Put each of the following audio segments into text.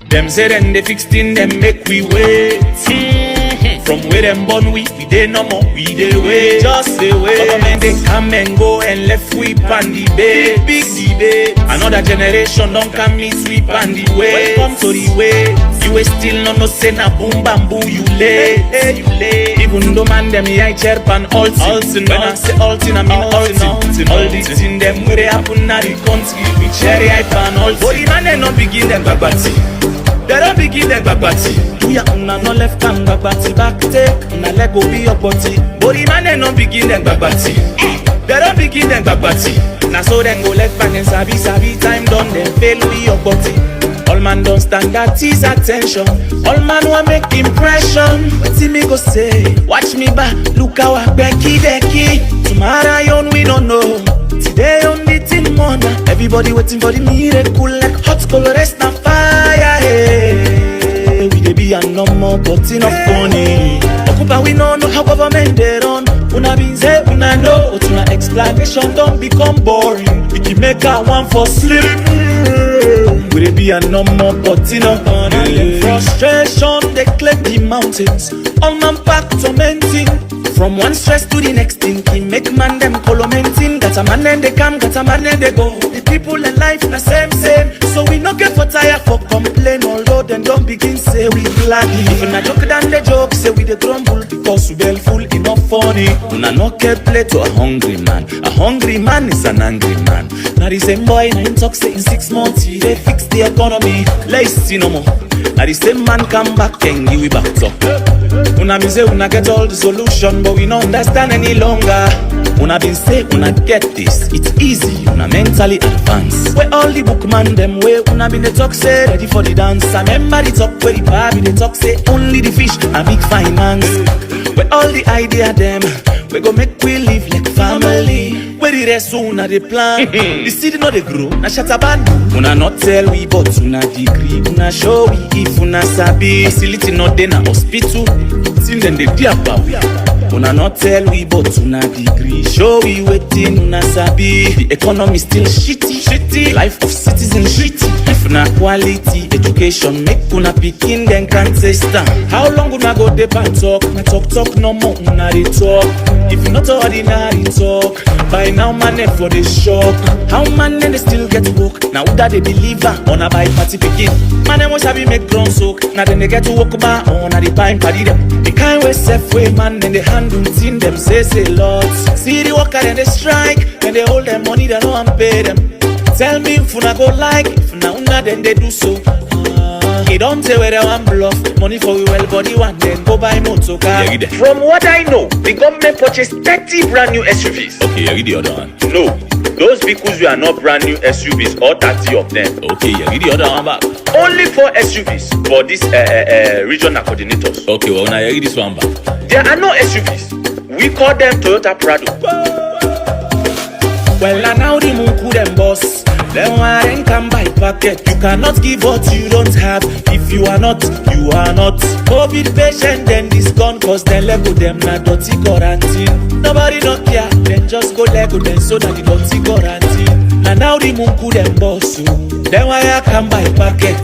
Them say then they fixed in them make we wait. From where them born we dey no more, we dey wait. Just say wait. Government they come and go and left we pan the bait. Big debate. Another generation don't come me sweep on the way. Welcome to the way. You still no say na boom bamboo you late. You late. Even though man them I chair pan altin. When I say altin I mean altin. All these things them where they happen na the country. We cherry I pan altin. But the man they no begin them bagbati. They don't begin them bagbati. Do ya una no left hand bagbati back take. Una leg go be your body. But the man they no begin them bagbati. They don't begin them bagbati. Now so then go left back and sabi time done then fail with your body. All man don't stand that is attention. All man want make impression. What me go say? Watch me back, look how I Becky. Tomorrow on we don't know. Today on the thing more. Everybody waiting for the miracle like hot color rest na fire. Hey, we dey be a no more but enough funny. Occupy we no know how government they run. Una been say una know, but una explanation don't become boring. We can make a one for sleep. We dey be a no more but enough funny. Frustration they claim the mountains. All man back tormenting. From one stress to the next thing, make man them colomenting. Got a man and they come, got a man and they go. The people in life na same. So we no get for tired for complain. Although then don't begin say we glad. Even a joke than the joke, say we the grumble because we well full enough funny. Una no get play to a hungry man. A hungry man is an angry man. Now the same boy na him talk say in 6 months he they fix the economy. Let's see no more. Now the same man come back and give we back talk. Una been say una get all the solution, but we don't understand any longer. Una been say una get this, it's easy, una mentally advanced. Where all the bookman them way, una been the talk say ready for the dance. I remember the talk where the Barrie they talk say only the fish a big finance. Where all the idea them, we go make we live like family. Where the rest una they plan, the seed no they grow, na shataban. Una not tell we but una degree, una show we if una sabi. Facility not dey na hospital, since then they diapa we. Una not tell we but una degree, show we waiting una sabi. The economy still shitty, life of citizens shitty. If na quality education, make una pikin then can't say stand. How long una go dey and talk? Na talk no more una dey talk. If not ordinary talk, by now man for the shock. How man they still get work? Now that they believer on a buy party pikin. Man them must have make ground soak. Now then they get to walk about on a the pine party them. The kind way safe way man then they handle thing them say lots. See the worker then they strike, then they hold them money they don't pay them. Tell me if una go like, if una then they do so. He don't say where they want bluff. Money for we well body one then go buy motor car. From what I know, the government purchased 30 brand new SUVs. Okay, you read the other one. No, those vehicles were not brand new SUVs, all 30 of them. Okay, you read the other one back. Only 4 SUVs for these regional coordinators. Okay, well now you read this one back. There are no SUVs. We call them Toyota Prado. Well, now the Munku them boss. Then why come by packet? You cannot give what you don't have. If you are not, you are not. COVID patient, then this gone, cause then lego them na dirty quarantine. Nobody don't care, then just go lego them so that the dirty quarantine. And now the Munku them boss. Then why I come by packet?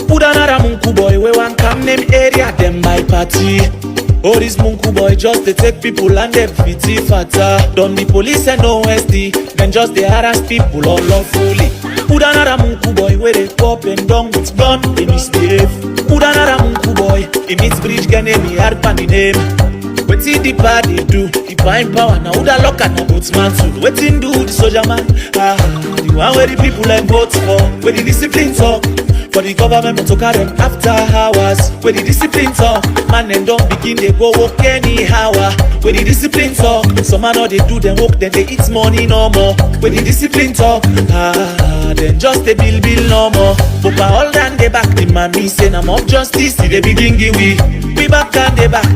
Put another Munku boy, we want come name area, them by party. Oh, this Munku boy just they take people and they pity fatter. Don't the police and no SD, then just they harass people all lawfully. Put another Munku boy where they pop and down with gun, they misbehave. Put another Munku boy, he meets bridge can name me hard pan the name. Wetin the party do, the buying power now the lock and a boatman too. Wetin do the soldier man, the one where the people like vote for, where the discipline talk. For the government to carry them after hours. Where the discipline talk, man and don't begin they go work anyhow. Where the discipline talk, some man all they do them work then they eat money no more. Where the discipline talk, then just they bill no more. But all than they back the man me say I'm of justice. They begin give we back and they back.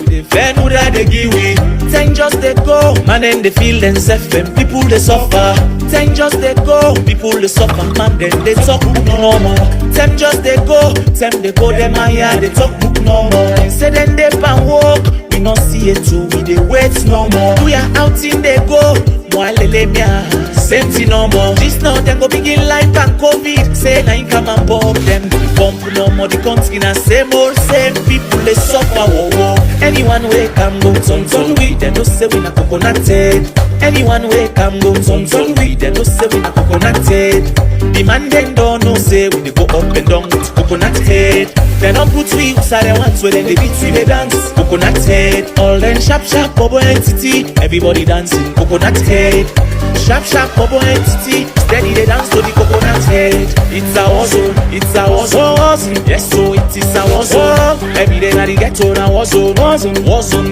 They fair no that they give we. Time just they go, man and they feel themselves and people they suffer. Time just they go, people they suffer, man then they talk no more. Time just they go, them higher, they talk no more. Say then they pan walk, we not see it too, we they wait no more. We are out in they go, moi lele mia, same thing no more. This now they go begin life and COVID. say na him come and pop them. Bump no more the country na same old same people they suffer war. Anyone wey come go ton we, dem no say we na coconuted. Anyone wey come go ton we, dem no say we na coconuted. The man dem don't know say we dey go up and down with coconut head. They don't put we inside the ones where they beat we they dance coconut head. All them sharp bubble entity, everybody dancing coconut head. Sharp bubble entity, steady they dance to the coconut head. It's a war zone, it's a war zone. Yes, so it is a war zone. Every day na the ghetto na war zone,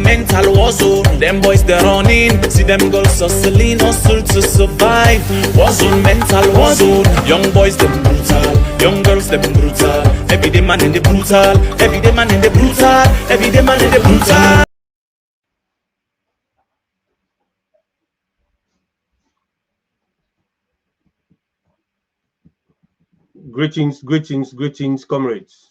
mental war zone. Them boys they running, see them girls hustling, hustle to survive. War zone, mental war zone. Young boys them brutal, young girls them brutal. Every day man in the brutal, every day man in the brutal, every day man in the brutal. Greetings, comrades.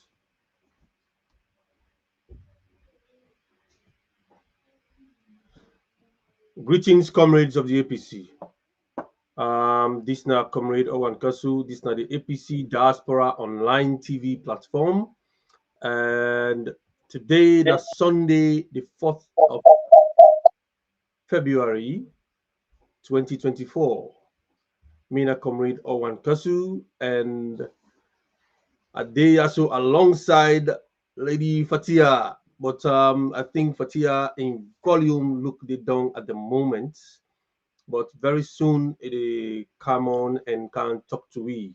Greetings, comrades of the APC. This now Comrade Owan Kasu. This now the APC Diaspora Online TV platform. And today, the Sunday, the 4th of February, 2024. Mina Comrade Owan Kasu and a day also alongside Lady Fatia. But I think Fatia in volume look it down at the moment. But very soon it will come on and can talk to we.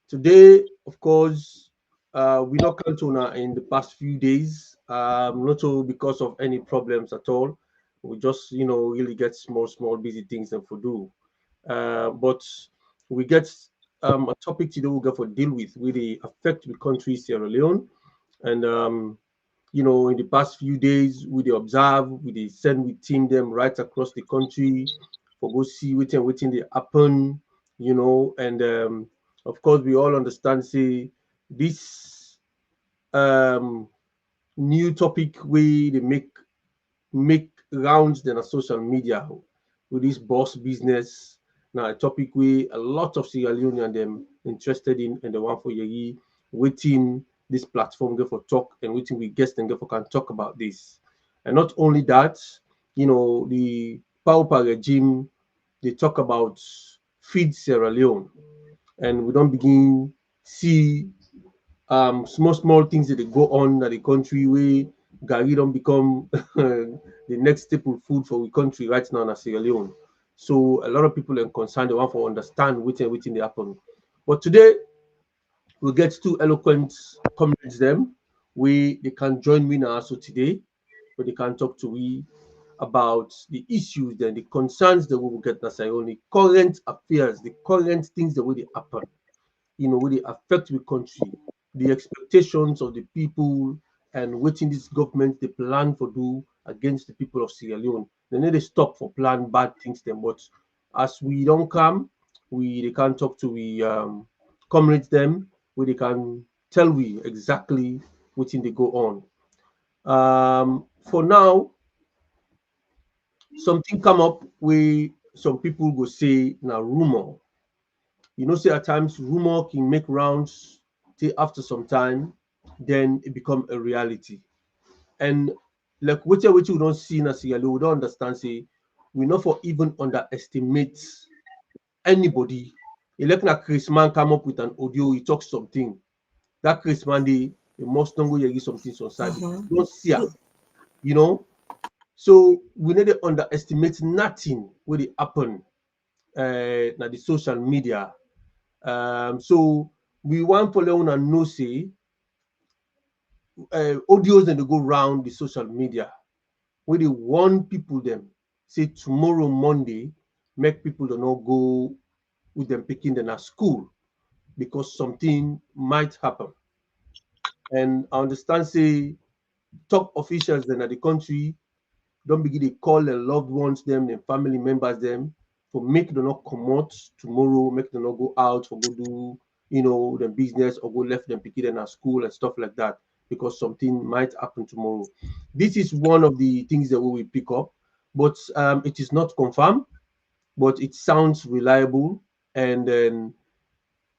Today, of course, we not Cantona in the past few days, not all because of any problems at all. We just, really get small busy things and for do. But we get a topic today we'll get for deal with the affect the country Sierra Leone. And in the past few days, we observe, we send we team them right across the country for go see waiting they happen, and of course we all understand say this new topic we they make rounds than a social media with this boss business. Now a topic we a lot of Sierra Leone and them interested in and the one for Yagi waiting this platform go for talk and waiting we guests and go for can talk about this. And not only that, the Paupa regime they talk about feed Sierra Leone and we don't begin see small things that they go on at the country where Gari don't become the next staple food for the country right now in Sierra Leone. So a lot of people are concerned, they want to understand waiting they happen. But today we'll get two eloquent comrades them. They can join me now so today, but they can talk to me about the issues and the concerns that we will get in Sierra Leone, the current affairs, the current things that will happen, will they affect the country, the expectations of the people, and waiting this government they plan for do against the people of Sierra Leone. They need to stop for plan bad things them. But as we don't come, they can talk to we comrades them where they can tell we exactly what thing they go on. For now, something come up where some people go say now rumor. Say at times rumor can make rounds till after some time, then it become a reality. And like which we don't see in a Sierra Leone, we don't understand, say we not for even underestimate anybody. Like na Chris Man come up with an audio, he talks something. That Chris Man they must not go hear something on side. Don't see it, So we need to underestimate nothing when it happen na the social media. So we want for Leon and no say audios and they go round the social media where they warn people them say tomorrow Monday make people do not go with them picking them at school because something might happen. And I understand say top officials then at the country don't begin to call their loved ones them, their family members them for make them not come out tomorrow, make them not go out for go do the business or go left them picking them at school and stuff like that because something might happen tomorrow. This is one of the things that we will pick up, but it is not confirmed, but it sounds reliable and then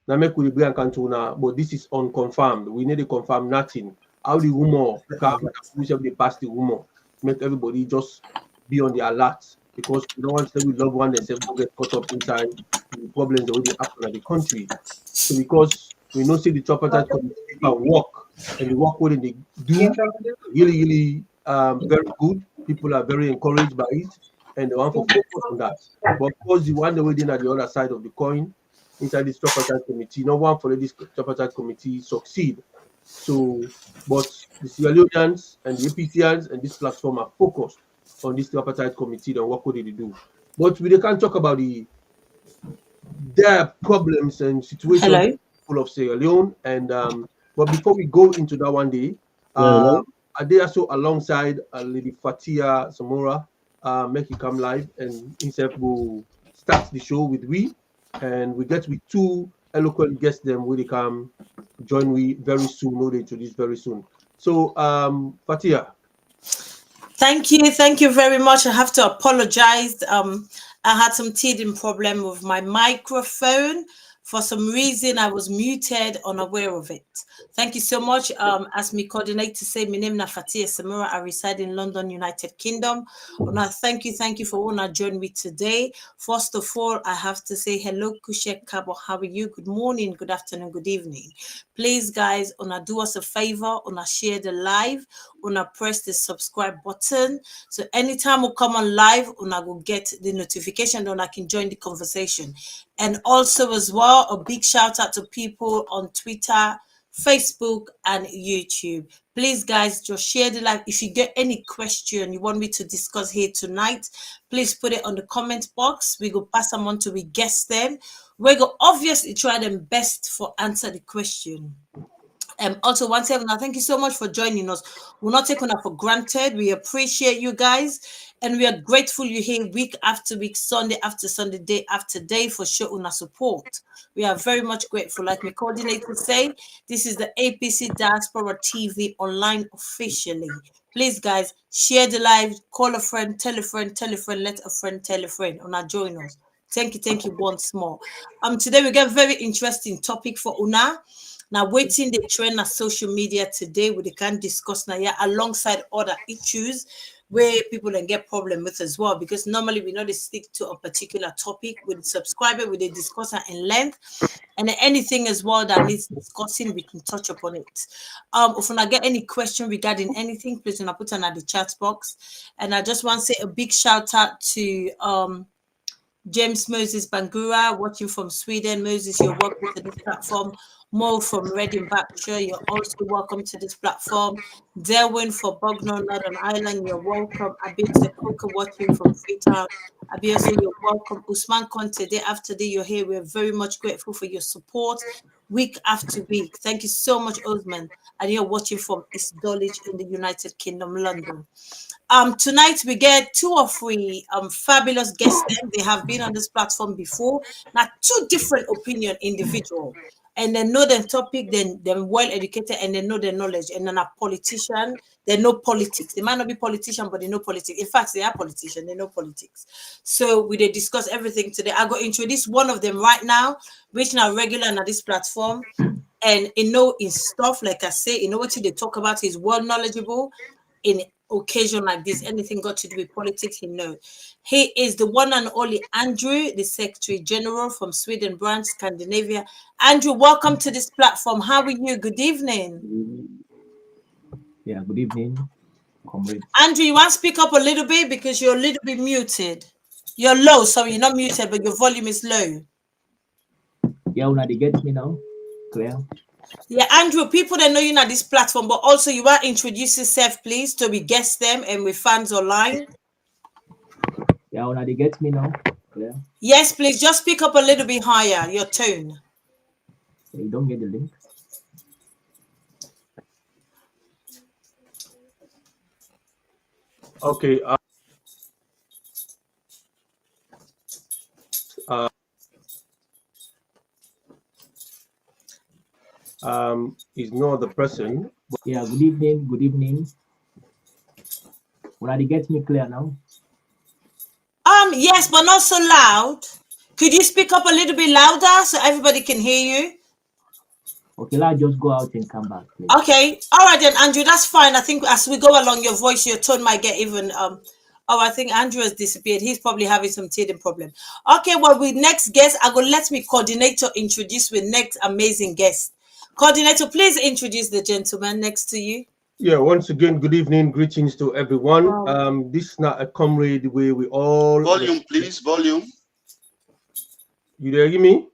now make we bring Cantona, but this is unconfirmed. We need to confirm nothing. How the rumor come, we shall pass the rumor, make everybody just be on the alert, because we don't want to say we love one themselves to get caught up inside the problems that already happen in the country. So because we know see the tripartite committee work, and the work what they do really very good. People are very encouraged by it, and they want to focus on that. But of course, the one that we're doing at the other side of the coin, inside this tripartite committee, no one for this tripartite committee succeed. So, but the Sierra Leoneans and the APCians and this platform are focused on this tripartite committee and what could they do. But we can't talk about their problems and situations full of Sierra Leone. And but before we go into that one day, are they also alongside Lady Fatia Samora, make it come live, and himself will start the show with we, and we get with two eloquent guests them will come join we very soon. No, they introduce very soon. So Fatia. Thank you very much. I have to apologize. I had some teething problem with my microphone. For some reason, I was muted, unaware of it. Thank you so much. As me coordinator say, my name is Fatia Samura. I reside in London, United Kingdom. Thank you for all joining me today. First of all, I have to say hello, Kushek Kabo. How are you? Good morning, good afternoon, good evening. Please, guys, do us a favor, share the live, press the subscribe button. So anytime we come on live, will get the notification, I can join the conversation. And also as well, a big shout out to people on Twitter, Facebook, and YouTube. Please, guys, just share the live. If you get any question you want me to discuss here tonight, please put it on the comment box. We go pass them on to we guess them. We go obviously try them best for answer the question. Also, once again, thank you so much for joining us. We're not taking that for granted. We appreciate you guys, and we are grateful you're here week after week, Sunday after Sunday, day after day for showing our support. We are very much grateful. Like my coordinator say, this is the APC Diaspora TV online officially. Please, guys, share the live, call a friend, tell a friend, let a friend tell a friend, join us. Thank you once more. Today we got a very interesting topic for Una. Now, waiting the trend on social media today, we can discuss now, alongside other issues where people can get problem with as well, because normally we know they stick to a particular topic with the subscriber, with the discussion in length, and anything as well that needs discussing, we can touch upon it. If I get any question regarding anything, please put it in the chat box. And I just want to say a big shout out to James Moses Bangura, watching from Sweden. Moses, you're welcome to this platform. Mo from Reading, Berkshire, you're also welcome to this platform. Delwyn for Bognor, Northern Ireland, you're welcome. Abiyose Coker watching from Freetown. Abiyose, you're welcome. Usman Conte, day after day, you're here. We're very much grateful for your support week after week. Thank you so much, Osman. And you're watching from East Dulwich in the United Kingdom, London. Tonight we get 2 or 3 fabulous guests. They have been on this platform before. Now, 2 different opinion individual, and they know the topic, then they're well educated, and they know their knowledge. And then a politician, they know politics. They might not be politician, but they know politics. In fact, they are politicians. They know politics. So we they discuss everything today. I go introduce one of them right now, which now regular on this platform, and his stuff. Like I say, what they talk about. He's well knowledgeable in occasion like this. Anything got to do with politics, he knows. He is the one and only Andrew, the Secretary General from Sweden branch, Scandinavia. Andrew, welcome to this platform. How are you? Good evening. Yeah, good evening, Comrade. Andrew, you want to speak up a little bit because you're a little bit muted. You're low, sorry, you're not muted, but your volume is low. Yeah, Una, they get me now? Clear? Yeah, Andrew, people that know you on this platform, but also you want to introduce yourself, please, to we guest them and we fans online. Yeah, Una, they get me now? Clear? Yes, please, just speak up a little bit higher, your tone. You don't get the link? Okay. Is no other person. Yeah, good evening. Good evening. Una, they get me clear now? Yes, but not so loud. Could you speak up a little bit louder so everybody can hear you? Okay, let's just go out and come back, please. Okay, all right then, Andrew, that's fine. I think as we go along, your voice, your tone might get even. Oh, I think Andrew has disappeared. He's probably having some teething problem. Okay, well, with next guest, I go let me coordinator introduce with next amazing guest. Coordinator, please introduce the gentleman next to you. Yeah, once again, good evening, greetings to everyone. This is not a comrade where we all volume, please, volume. You there, hear me?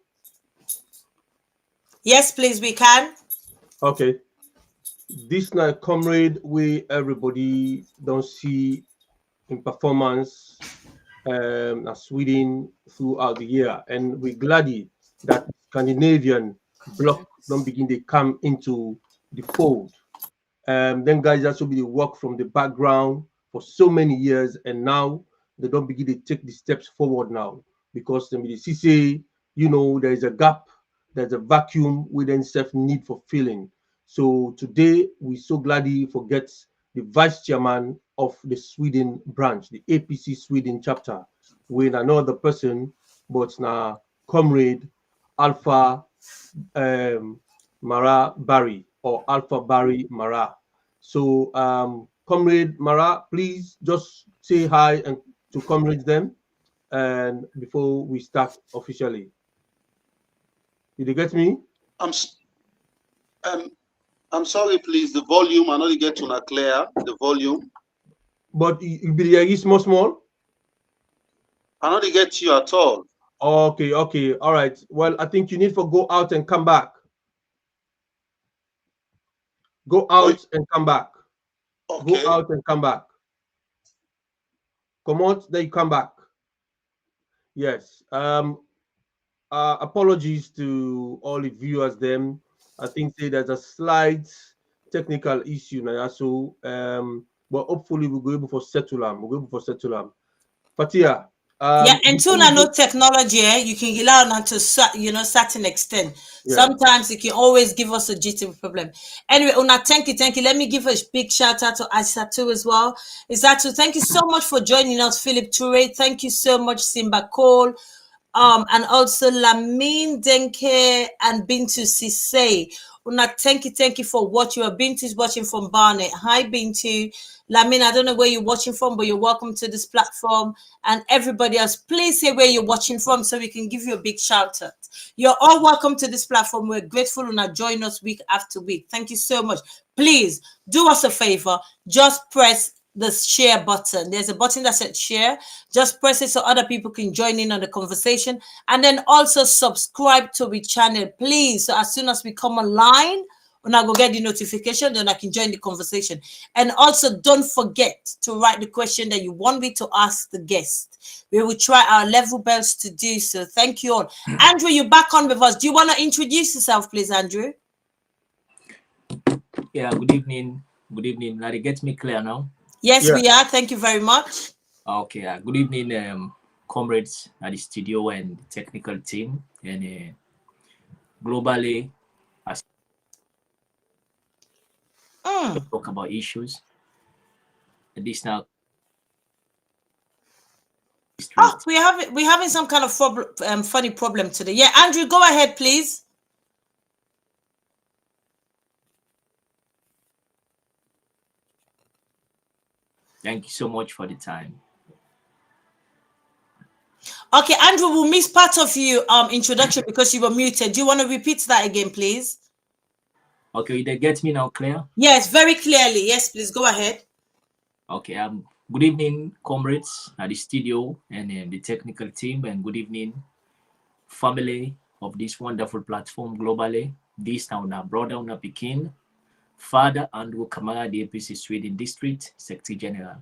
Yes, please, we can. Okay. This not a comrade where everybody don't see in performance Sweden throughout the year, and we're glad that Scandinavian bloc don't begin to come into the fold. Then guys also be work from the background for so many years, and now they don't begin to take the steps forward now because the CC, you know, there is a gap, there's a vacuum within self need for filling. So today we so gladly forget the vice chairman of the Sweden branch, the APC Sweden chapter, with another person, but now Comrade Alpha Marrah Barrie, or Alpha Barrie Marrah. So Comrade Marrah, please just say hi and to comrades them, and before we start officially. Did you get me? I'm sorry, please. The volume, I know you get to not clear the volume. But you be small. I know you get you at all. Okay, all right. Well, I think you need to go out and come back. Go out and come back. Okay. Go out and come back. Come out, then you come back. Yes. Apologies to all the viewers. Them, I think there's a slight technical issue now. So, but hopefully we'll be able to settle them. We'll be able to settle them. Fatia. Yeah, and too, no technology, you can allow them to, certain extent. Yeah. Sometimes it can always give us a GT problem. Anyway, Una, thank you. Let me give a big shout out to Asatu as well. Isatu, thank you so much for joining us, Philip Toure. Thank you so much, Simba Cole. And also Lamine Denke and Bintu Sise. Una, thank you for what you are. Bintu's watching from Barnet. Hi, Bintu. Lamine, I don't know where you're watching from, but you're welcome to this platform. And everybody else, please say where you're watching from so we can give you a big shout out. You're all welcome to this platform. We're grateful and join us week after week. Thank you so much. Please do us a favor. Just press the share button. There's a button that says share. Just press it so other people can join in on the conversation. And then also subscribe to the channel, please. So as soon as we come online, when I go get the notification, then I can join the conversation. And also don't forget to write the question that you want me to ask the guest. We will try our level best to do so. Thank you all. Andrew, you're back on with us. Do you want to introduce yourself, please, Andrew? Yeah, good evening. Good evening. Now, it gets me clear now? Yes, we are. Thank you very much. Okay. Good evening, comrades at the studio and the technical team. And globally, as talk about issues. And this now. Oh, we're having some kind of funny problem today. Yeah, Andrew, go ahead, please. Thank you so much for the time. Okay, Andrew, we'll miss part of your introduction because you were muted. Do you want to repeat that again, please? Okay, they get me now clear? Yes, very clearly. Yes, please go ahead. Okay, good evening, comrades at the studio and the technical team, and good evening, family of this wonderful platform globally. This now brother now Pekin, Father Andrew Kamara, the APC Sweden District Secretary General.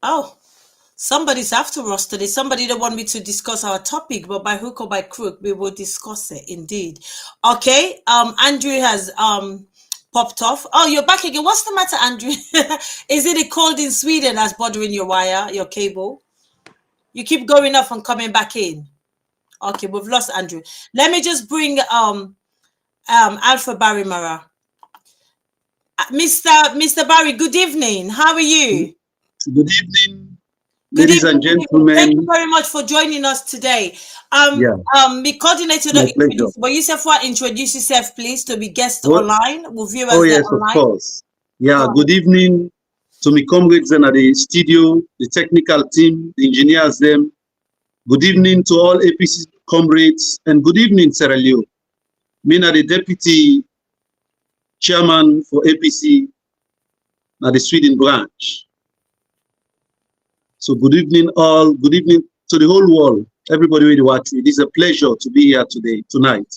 Oh, somebody's after us today. Somebody don't want me to discuss our topic, but by hook or by crook, we will discuss it indeed. Okay, Andrew has popped off. Oh, you're back again. What's the matter, Andrew? Is it a cold in Sweden that's bothering your wire, your cable? You keep going off and coming back in. Okay, we've lost Andrew. Let me just bring Alpha Barrie Marrah. Mr. Barrie, good evening. How are you? Good evening. Good Ladies and evening. Thank you gentlemen, very much for joining us today. yeah, The coordinator my don't pleasure. introduce, but introduce yourself, please, to be guest What? online. With Oh, viewers there yes, of online. course. Yeah, Go good ahead. evening to my comrades and at the studio, the technical team, the engineers, them. Good evening to all APC comrades, and good evening, Sierra Leone. Me na the deputy chairman for APC na the Sweden branch. So good evening all, good evening to the whole world, everybody really watching. It is a pleasure to be here tonight.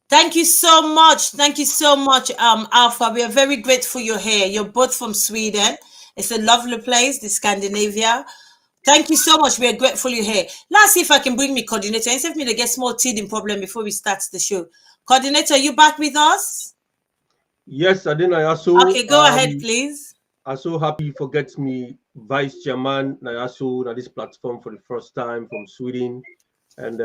Thank you so much. Thank you so much, Alpha. We are very grateful you're here. You're both from Sweden. It's a lovely place, the Scandinavia. Thank you so much. We are grateful you're here. Let's see if I can bring me coordinator. Instead of me to get small teething problem before we start the show. Coordinator, you back with us? Yes, Adina Yaso. Okay, go ahead, please. I'm so happy for get me Vice Chairman Nayaso on this platform for the first time from Sweden. And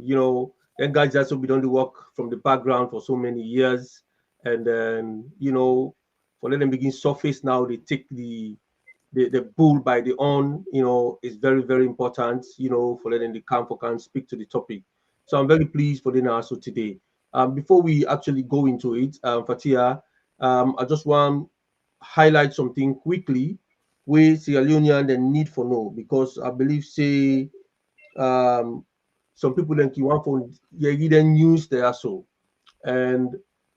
you know, then guys also been on the work from the background for so many years. And then, you know, for let them begin surface now, they take the bull by the horn, you know, is very, very important, you know, for letting the can speak to the topic. So I'm very pleased for the Nayaso today. Before we actually go into it, Fatia, I just want highlight something quickly with Sierra Leonean the need for know, because I believe say some people then want for the news there so, and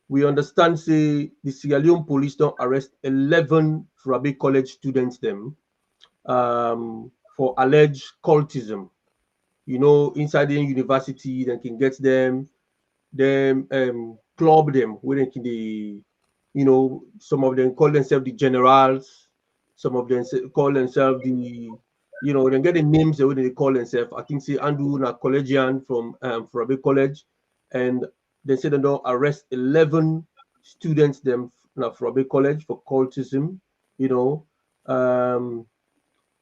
we understand say the Sierra Leone police don't arrest 11 Frabe College students them for alleged cultism. You know, inside the university, they can get them club them where they can you know, some of them call themselves the generals, some of them call themselves the, you know, they get the names the way they call themselves. I think say Andrew na collegian from Abbey College, and they said they don't arrest 11 students them na Abbey College for cultism, you know.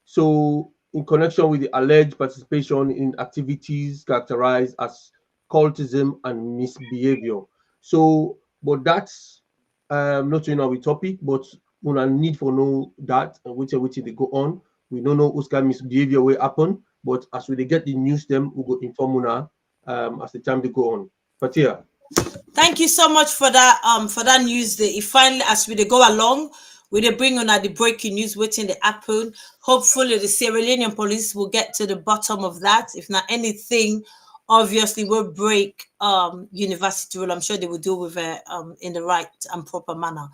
So in connection with the alleged participation in activities characterized as cultism and misbehavior. So, but that's not in our topic, but we need for know that and which they go on. We don't know whose kind of misbehavior will happen, but as we get the news, them we go inform una as the time they go on. But yeah. Thank you so much for that news. If finally, as we go along, we bring on the breaking news waiting the happen. Hopefully, the Sierra Leonean police will get to the bottom of that. If not anything, obviously will break university rule. I'm sure they will do with it in the right and proper manner.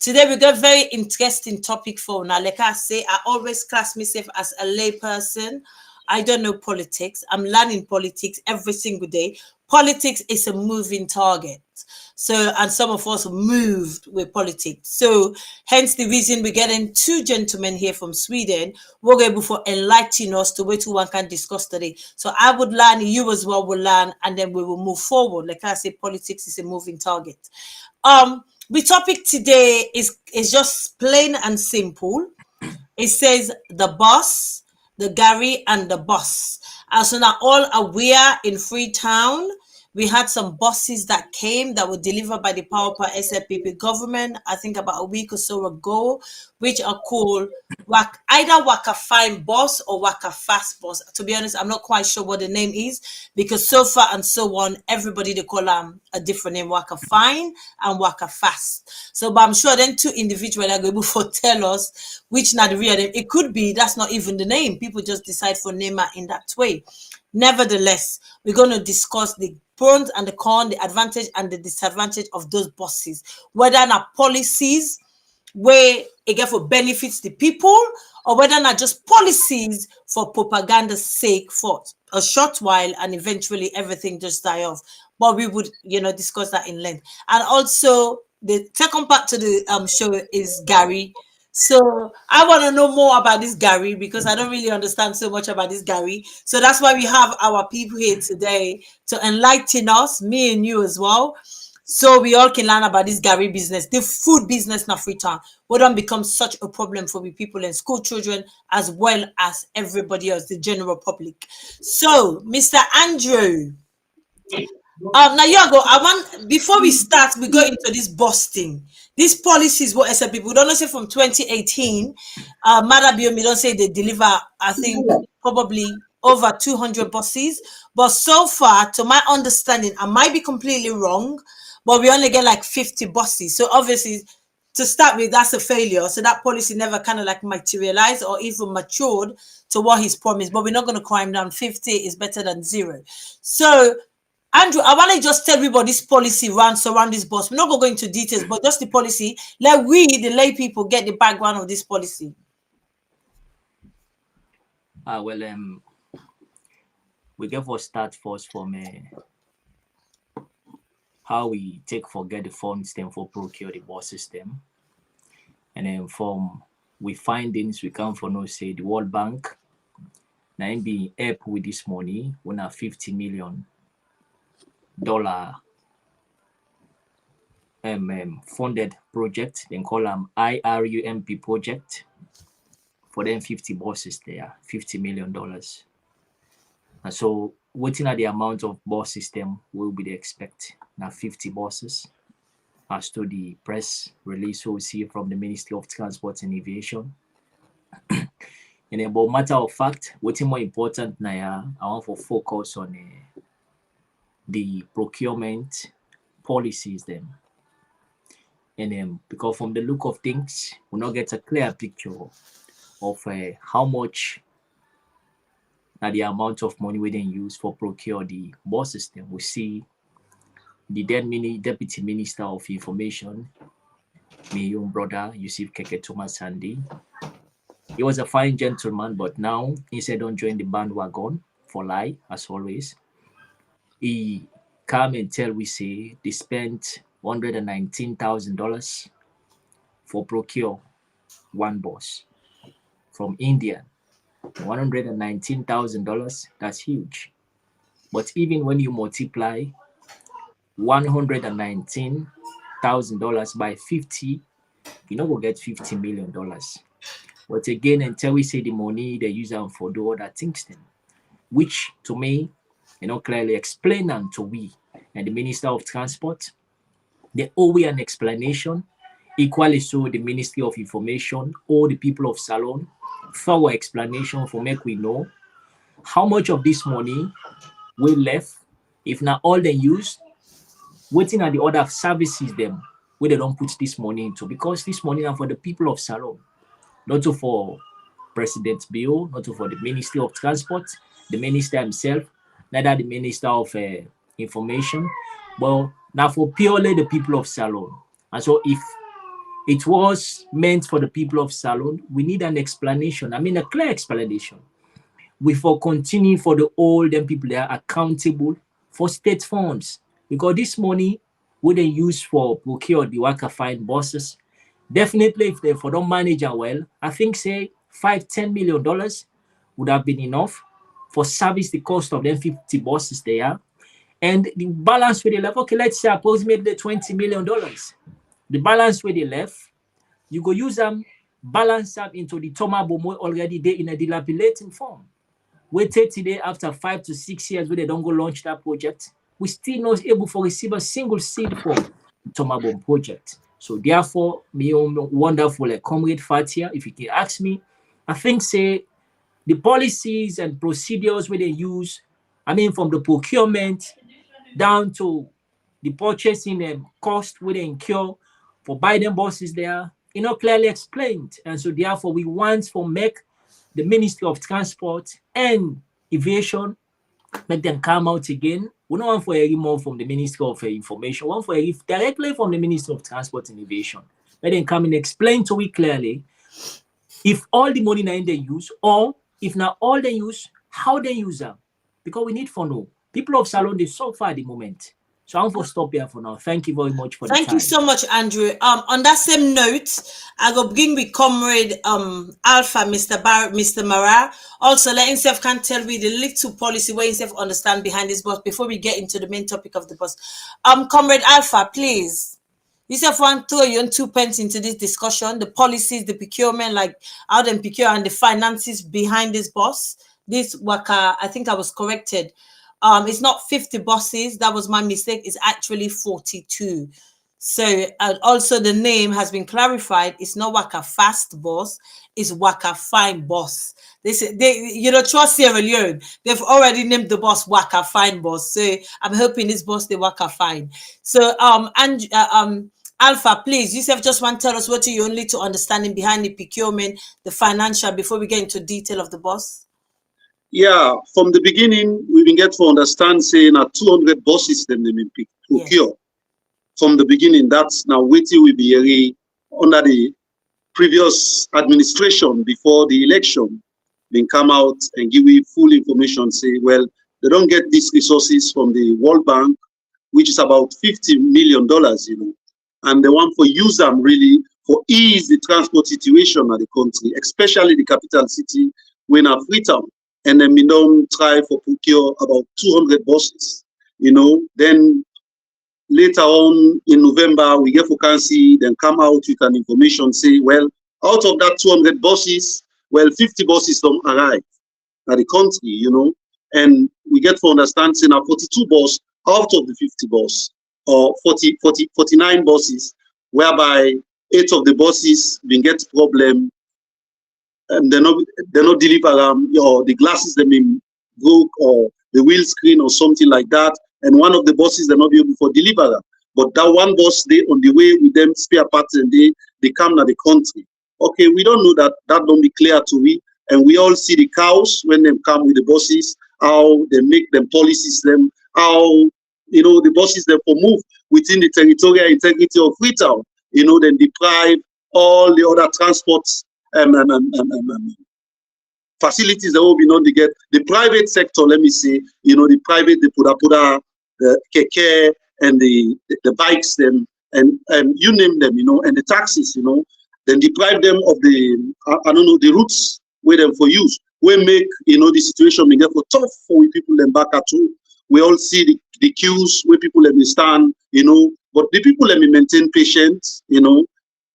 Today we got a very interesting topic for now. Like I say, I always class myself as a lay person. I don't know politics. I'm learning politics every single day. Politics is a moving target. So, and some of us moved with politics. So, hence the reason we're getting two gentlemen here from Sweden who are able to enlighten us to what one can discuss today. So, I would learn, you as well will learn, and then we will move forward. Like I say, politics is a moving target. The topic today is just plain and simple. It says the boss, the Gari, and the boss. So now all aware in Freetown, we had some buses that came that were delivered by the Power SLPP government, I think about a week or so ago, which are called either Waka Fine Bus or Waka Fast Bus. To be honest, I'm not quite sure what the name is, because so far and so on, everybody they call a different name, Waka Fine and Waka Fast. So, but I'm sure then two individuals are able to tell us which not the real name. It could be that's not even the name. People just decide for name in that way. Nevertheless, we're going to discuss the pros and the cons, the advantage and the disadvantage of those buses, whether not policies where it get for benefits the people, or whether not just policies for propaganda's sake for a short while and eventually everything just die off. But we would, discuss that in length. And also the second part to the show is Gary. So I want to know more about this Gary, because I don't really understand so much about this Gary. So that's why we have our people here today to enlighten us, me and you as well, so we all can learn about this Gary business, the food business in Freetown. What don't become such a problem for the people and school children as well as everybody else, the general public. So, Mr. Andrew, Now you go. I want before we start, we go into this busting. These policies, what I said, people don't know say from 2018. Marrah don't say they deliver. I think probably over 200 buses, but so far, to my understanding, I might be completely wrong, but we only get like 50 buses. So obviously, to start with, that's a failure. So that policy never kind of like materialized or even matured to what he's promised. But we're not going to climb down. 50 is better than 0. So Andrew, I want to just tell everybody this policy runs around this bus. We're not going to go into details, but just the policy. Let we, the lay people, get the background of this policy. We get for start first from how we take for get the funds then for procure the bus system, and then from we findings we come for no say the World Bank now be help with this money when a $50 million funded project, then call them IRUMP project for them 50 buses there, $50 million. And so waiting at the amount of bus system will be the expect now 50 buses as to the press release we see from the Ministry of Transport and Aviation. And about matter of fact, what's more important now, I want to focus on the procurement policies them. And because from the look of things, we not get a clear picture of how much the amount of money we then use for procure the bus system. We see the then Deputy Minister of Information, my young brother, Yusuf Keke Thomas Sandy. He was a fine gentleman, but now he said don't join the bandwagon for lie, as always. He come and tell we say they spent $119,000 for procure one bus from India. $119,000, that's huge. But even when you multiply $119,000 by 50, you know we'll get $50 million. But again, until we say the money they use them for do other things then, which to me, clearly explain them to we and the Minister of Transport. They owe we an explanation. Equally so, the Ministry of Information or the people of SLeone, thorough explanation for make we know how much of this money we left, if not all they use, waiting at the other services them where they don't put this money into, because this money are for the people of SLeone, not for President Bill, not for the Ministry of Transport, the Minister himself, neither the Minister of Information, but now for purely the people of SLeone. And so if it was meant for the people of SLeone, we need an explanation. I mean, a clear explanation. We for continue for the old and people that are accountable for state funds, because this money would they use for procure the worker fine buses. Definitely, if they for don't manage it well, I think say $5-10 million would have been enough for service the cost of them 50 buses there. And the balance with the left, okay, let's say approximately $20 million. The balance where they left, you go use them, balance up into the Toma Bomo already there in a dilapidating form. Wait till today after 5 to 6 years where they don't go launch that project, we still not able to receive a single seed for the Toma Bomo project. So therefore, me wonderful Comrade Fatia, if you can ask me, I think say the policies and procedures where they use, I mean from the procurement down to the purchasing cost where they incur for buying buses there, clearly explained. And so therefore we want to make the Ministry of Transport and Aviation, make them come out again. We don't want for a more from the Ministry of Information, we want for a directly from the Ministry of Transport and Aviation. Let them come and explain to we clearly if all the money they use, or if not all they use, how they use them. Because we need for know. People of SLeone, they so far at the moment. So I'm going to stop here for now. Thank you very much for the time. Thank you so much, Andrew. On that same note, I go begin with Comrade Alpha, Mr. Barrie, Mr. Marrah. Also, let himself can tell me the little policy where himself understand behind this bus before we get into the main topic of the bus. Comrade Alpha, please. Yourself want to throw your own 2 pence into this discussion, the policies, the procurement, like how they procure and the finances behind this bus. This worker, I think I was corrected. It's not 50 buses. That was my mistake. It's actually 42. So, and also the name has been clarified. It's not Waka Fast Bus, it's Waka Fine Bus. Trust Sierra Leone, they've already named the bus Waka Fine Bus. So I'm hoping this bus the Waka Fine. So Alpha, please, Yusuf just want to tell us what you only to understanding behind the procurement, the financial, before we get into detail of the bus. Yeah, from the beginning, we been get to understand saying 200 buses them they been procure. Yes. From the beginning, that's now waiting will be under the previous administration before the election, then come out and give you full information, say, well, they don't get these resources from the World Bank, which is about $50 million, and they want for use them really for ease the transport situation of the country, especially the capital city, when a Freetown, and then we don't try for procure about 200 buses, then later on in November, we get vacancy, then come out with an information, say, well, out of that 200 buses, well, 50 buses don't arrive at the country, and we get to understand, say, now 42 buses out of the 50 buses, or 49 buses, whereby 8 of the buses been get problem, and they're not deliver them, or the glasses they been broke, or the wheel screen, or something like that. And one of the buses they're not be able to deliver them. But that one bus, they on the way with them spare parts, and they come to the country. Okay, we don't know that. That don't be clear to we. And we all see the cows when they come with the buses, how they make them policies them, how the buses therefore move within the territorial integrity of Freetown. Then deprive all the other transports facilities that will be known to get the private sector. Let me say, the private, the puda, the keke, and the bikes, them, and you name them, and the taxis, then deprive them of the routes where them for use. We make, the situation may get for tough for people them back at home. We all see the queues where people let me stand, but the people let me maintain patience,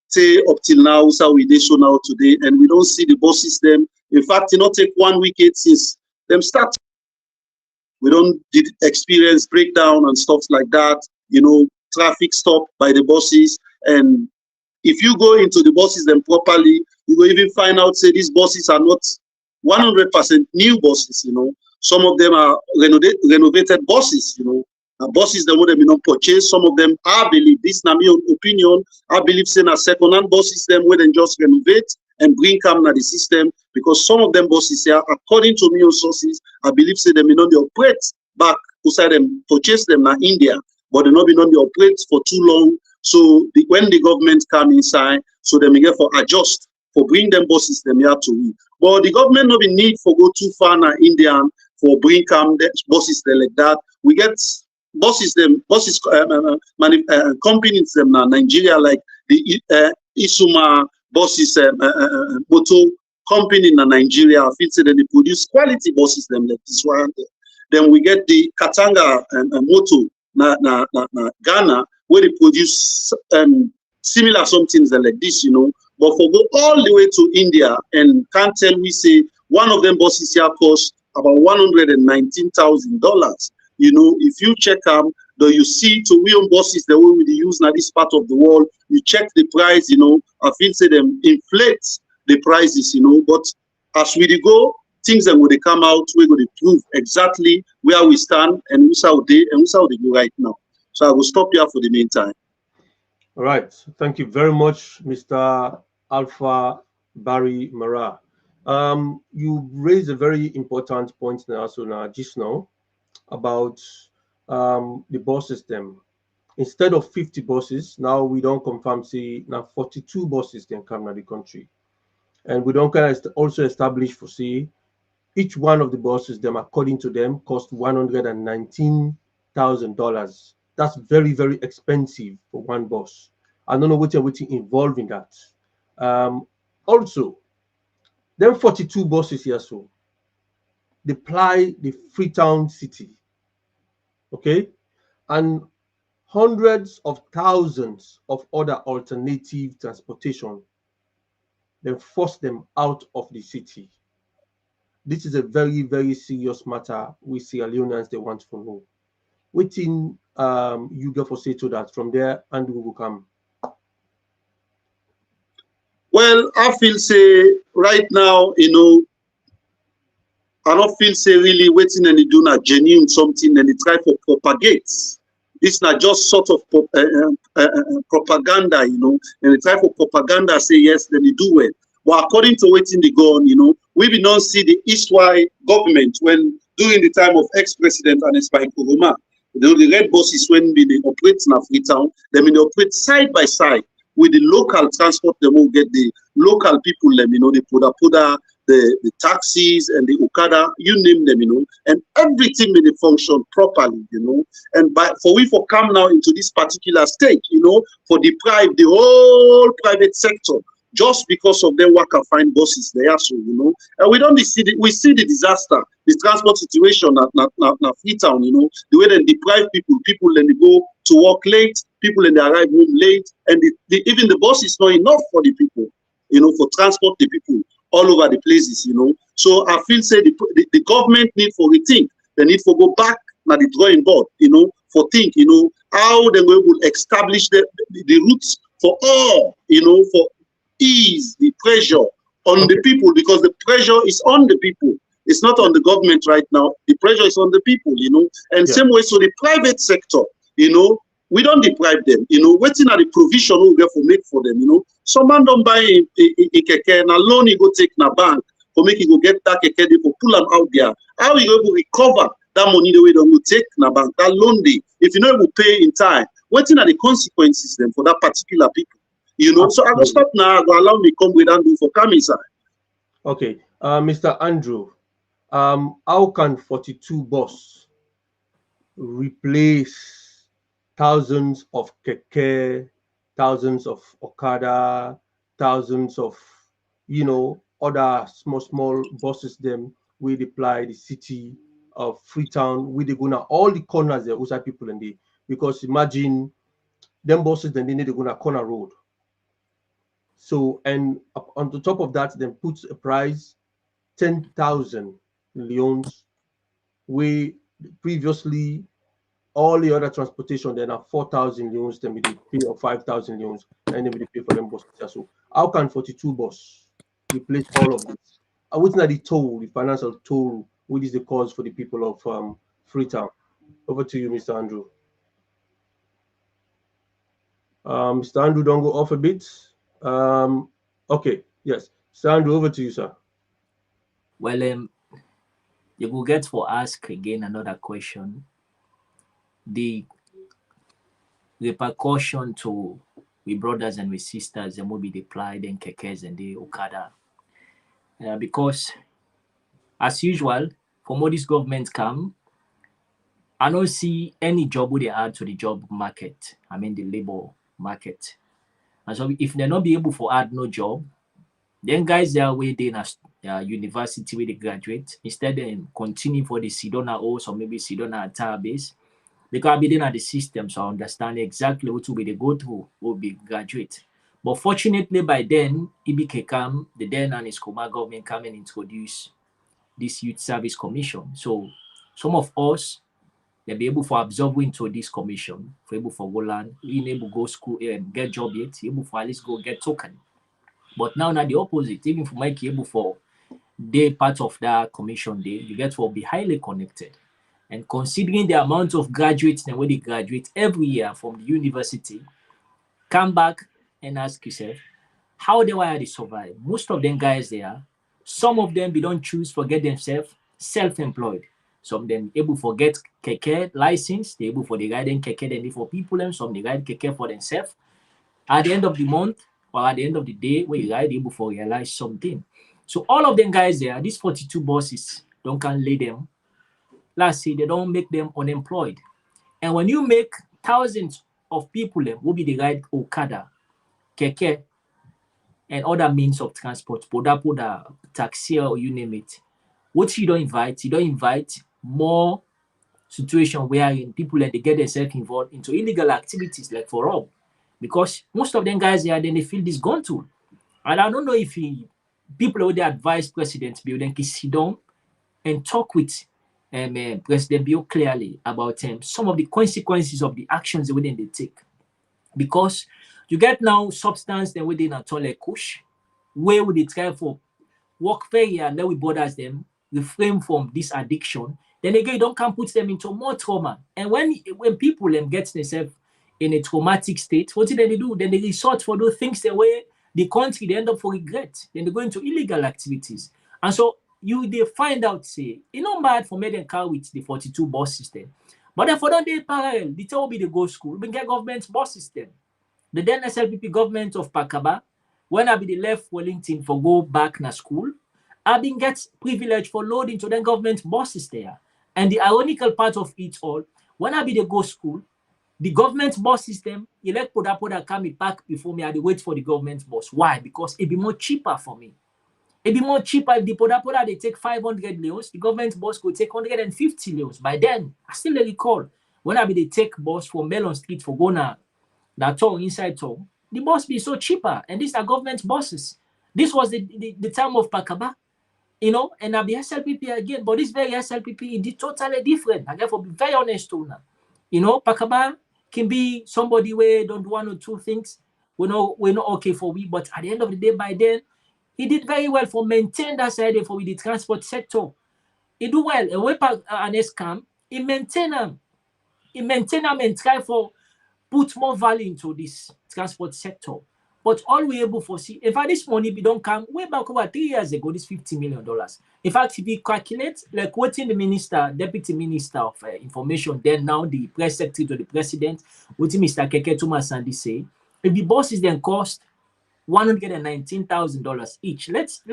say up till now, so we did so now today, and we don't see the buses them. In fact, take 1 week since them start. We don't did experience breakdown and stuff like that, traffic stop by the buses. And if you go into the buses them properly, you will even find out, say, these buses are not 100% new buses, Some of them are renovated buses, buses that would have been purchased. Some of them, I believe, this is my own opinion, I believe saying a second-hand buses them where they just renovate and bring come to the system, because some of them buses here, according to my own sources, I believe say they may not be operate back outside them, purchase them in India, but they not be not be operate for too long. So when the government come inside, so they may get for adjust for bring them buses them here to we. But the government not be need for go too far na India for bring come the buses there like that. We get buses companies them now Nigeria, like the Isuma buses motor company in Nigeria. I feel say that they produce quality buses them like this one. Then we get the Katanga motor na Ghana, where they produce similar something like this, But for go all the way to India, and can't tell we say one of them buses here cost about $119,000. If you check them, though you see to we own buses the way we use now this part of the world, you check the price, I feel say them inflate the prices, But as we go, things that would come out, we're going to prove exactly where we stand and which how they go right now. So I will stop here for the meantime. All right. Thank you very much, Mr. Alpha Barrie Marrah. You raised a very important point now, just now, about the bus system. Instead of 50 buses, now we don't confirm, say, now 42 buses can come to the country. And we don't also establish for, say, each one of the buses, them according to them, cost $119,000. That's very, very expensive for one bus. I don't know what you're involved in that. Also, them 42 buses here, so they ply the Freetown city, okay, and hundreds of thousands of other alternative transportation, then force them out of the city. this is a very, very serious matter with Sierra Leoneans they want to know. Waiting you get for say to that from there, and we will come. Well, I feel say right now, you know, I don't feel say really waiting and do not genuine something and they try to propagate. This not just sort of propaganda, you know, and they try for propaganda, say yes, then they do well. But according to waiting they go on, you know, we did not see the Eastwide government when during the time of ex-president Anes Kuruma, you know, the red buses when they operate in Freetown, they operate side by side with the local transport, they will get the local people, you know, the Puda, the taxis and the Okada, you name them, you know, and everything may function properly, you know. And for come now into this particular state, you know, for deprive the whole private sector just because of them work and find buses there, so you know. And we don't see we see the disaster, the transport situation at Freetown, you know, the way they deprive people then they go to work late, people and they arrive home late, and even the bus is not enough for the people, you know, for transport the people all over the places, you know. So I feel say the government need for rethink. They need for go back na the drawing board, you know, for think, you know, how they will establish the routes for all, you know, for ease the pressure on the people, because the pressure is on the people. It's not on the government right now. The pressure is on the people, you know. And same way, so the private sector, you know, we don't deprive them, you know, waiting at the provision we get for make for them, you know. Some man don't buy a keke, and a loan he go take na bank for make he go get that keke, they go pull them out there. How you go recover that money the way they go take na bank, that loan day, if you know you pay in time, waiting at the consequences then for that particular people, you know. So I will stop now, I will allow me come with and do for coming side. Okay, Mr. Andrew, how can 42 bus replace thousands of keke, thousands of Okada, thousands of, you know, other small buses them we deploy the city of Freetown, we they go now all the corners there outside people in the, because imagine them buses then they need to go na corner road. So and on the top of that, then put a price 10,000 leones. We previously all the other transportation then are 4,000 leones, then we pay or 5,000 leones, and then we pay for them buses. So how can 42 bus replace all of this? I wouldn't have the toll, the financial toll, which is the cause for the people of Freetown. Over to you, Mr. Andrew. Mr. Andrew, don't go off a bit. Okay, yes. Mr. Andrew, over to you, sir. Well, you will get for ask again another question. The repercussion to we brothers and we sisters, and will be applied in kekes and the Okada. Because as usual, from all these governments come, I don't see any job would they add to the job market. I mean the labor market. And so if they're not be able to add no job, then guys they are waiting at university where they graduate. Instead they continue for the Sidona O's or maybe Sidona Attire base. They can be at the system, so I understand exactly what will be they go through will be graduate. But fortunately by then, IBK come, the then and his Comrade government come and introduce this Youth Service Commission. So some of us they'll be able to absorb into this commission, for able for go land, being able to go school and get job yet, able for at least go get token. But now the opposite, even for Mike able for they part of that commission day, you get to be highly connected. And considering the amount of graduates and when they graduate every year from the university, come back and ask yourself, how they were they survive? Most of them guys there, some of them they don't choose for get themselves self-employed. Some of them able for get keke license, they able for the riding keke then for people, and some they ride keke for themselves. At the end of the month or at the end of the day, when you ride able for realize something. So all of them guys there, these 42 bosses don't can lay them. Last say they don't make them unemployed. And when you make thousands of people will be the ride Okada, keke, and other means of transport, poda, taxi, or you name it. What you don't invite more situation wherein people they get themselves involved into illegal activities like for rob. Because most of them guys here, then they feel this gun tool. And I don't know if people would advise president building sit down and talk with President Bio clearly about some of the consequences of the actions within they take. Because you get now substance then within a toilet kush, where would they try for work failure and then we borders them, refrain from this addiction, then again, don't can put them into more trauma. And when people get themselves in a traumatic state, what do they do? Then they resort for those things the way the country they end up for regret. Then they go into illegal activities. And so they find out, say, it's not bad for me and car with the 42 bus system. But if for don't they parallel, the tell be the go school, we get government bus system. The then SLPP government of Pakaba, when I be the left Wellington for go back na school, I been get privilege for loading to the government buses there. And the ironical part of it all, when I be the go school, the government bus system, you let Poda come back before me, I wait for the government bus. Why? Because it be more cheaper for me. It be more cheaper if the Poda they take 500 leons, the government bus could take 150 leons. By then, I still recall when I be the take bus from Melon Street for Gona, that town inside town, the bus be so cheaper, and these are government buses. This was the time of Pakaba, and I'll be SLPP again, but this very SLPP is totally different. I therefore be very honest to now. Pakaba can be somebody where don't do one or two things. We're not okay for we, but at the end of the day, by then, he did very well for maintain that side for the transport sector. He do well. And when an scam, he maintain them. He maintain them and try for put more value into this transport sector. But all we able to see, in fact, this money we don't come way back over 3 years ago, this $50 million. In fact, if we calculate, like what in the deputy minister of information, then now the press secretary to the president, what Mr. Keke Thomas Sandy say, if the buses then cost $119,000 each. Let's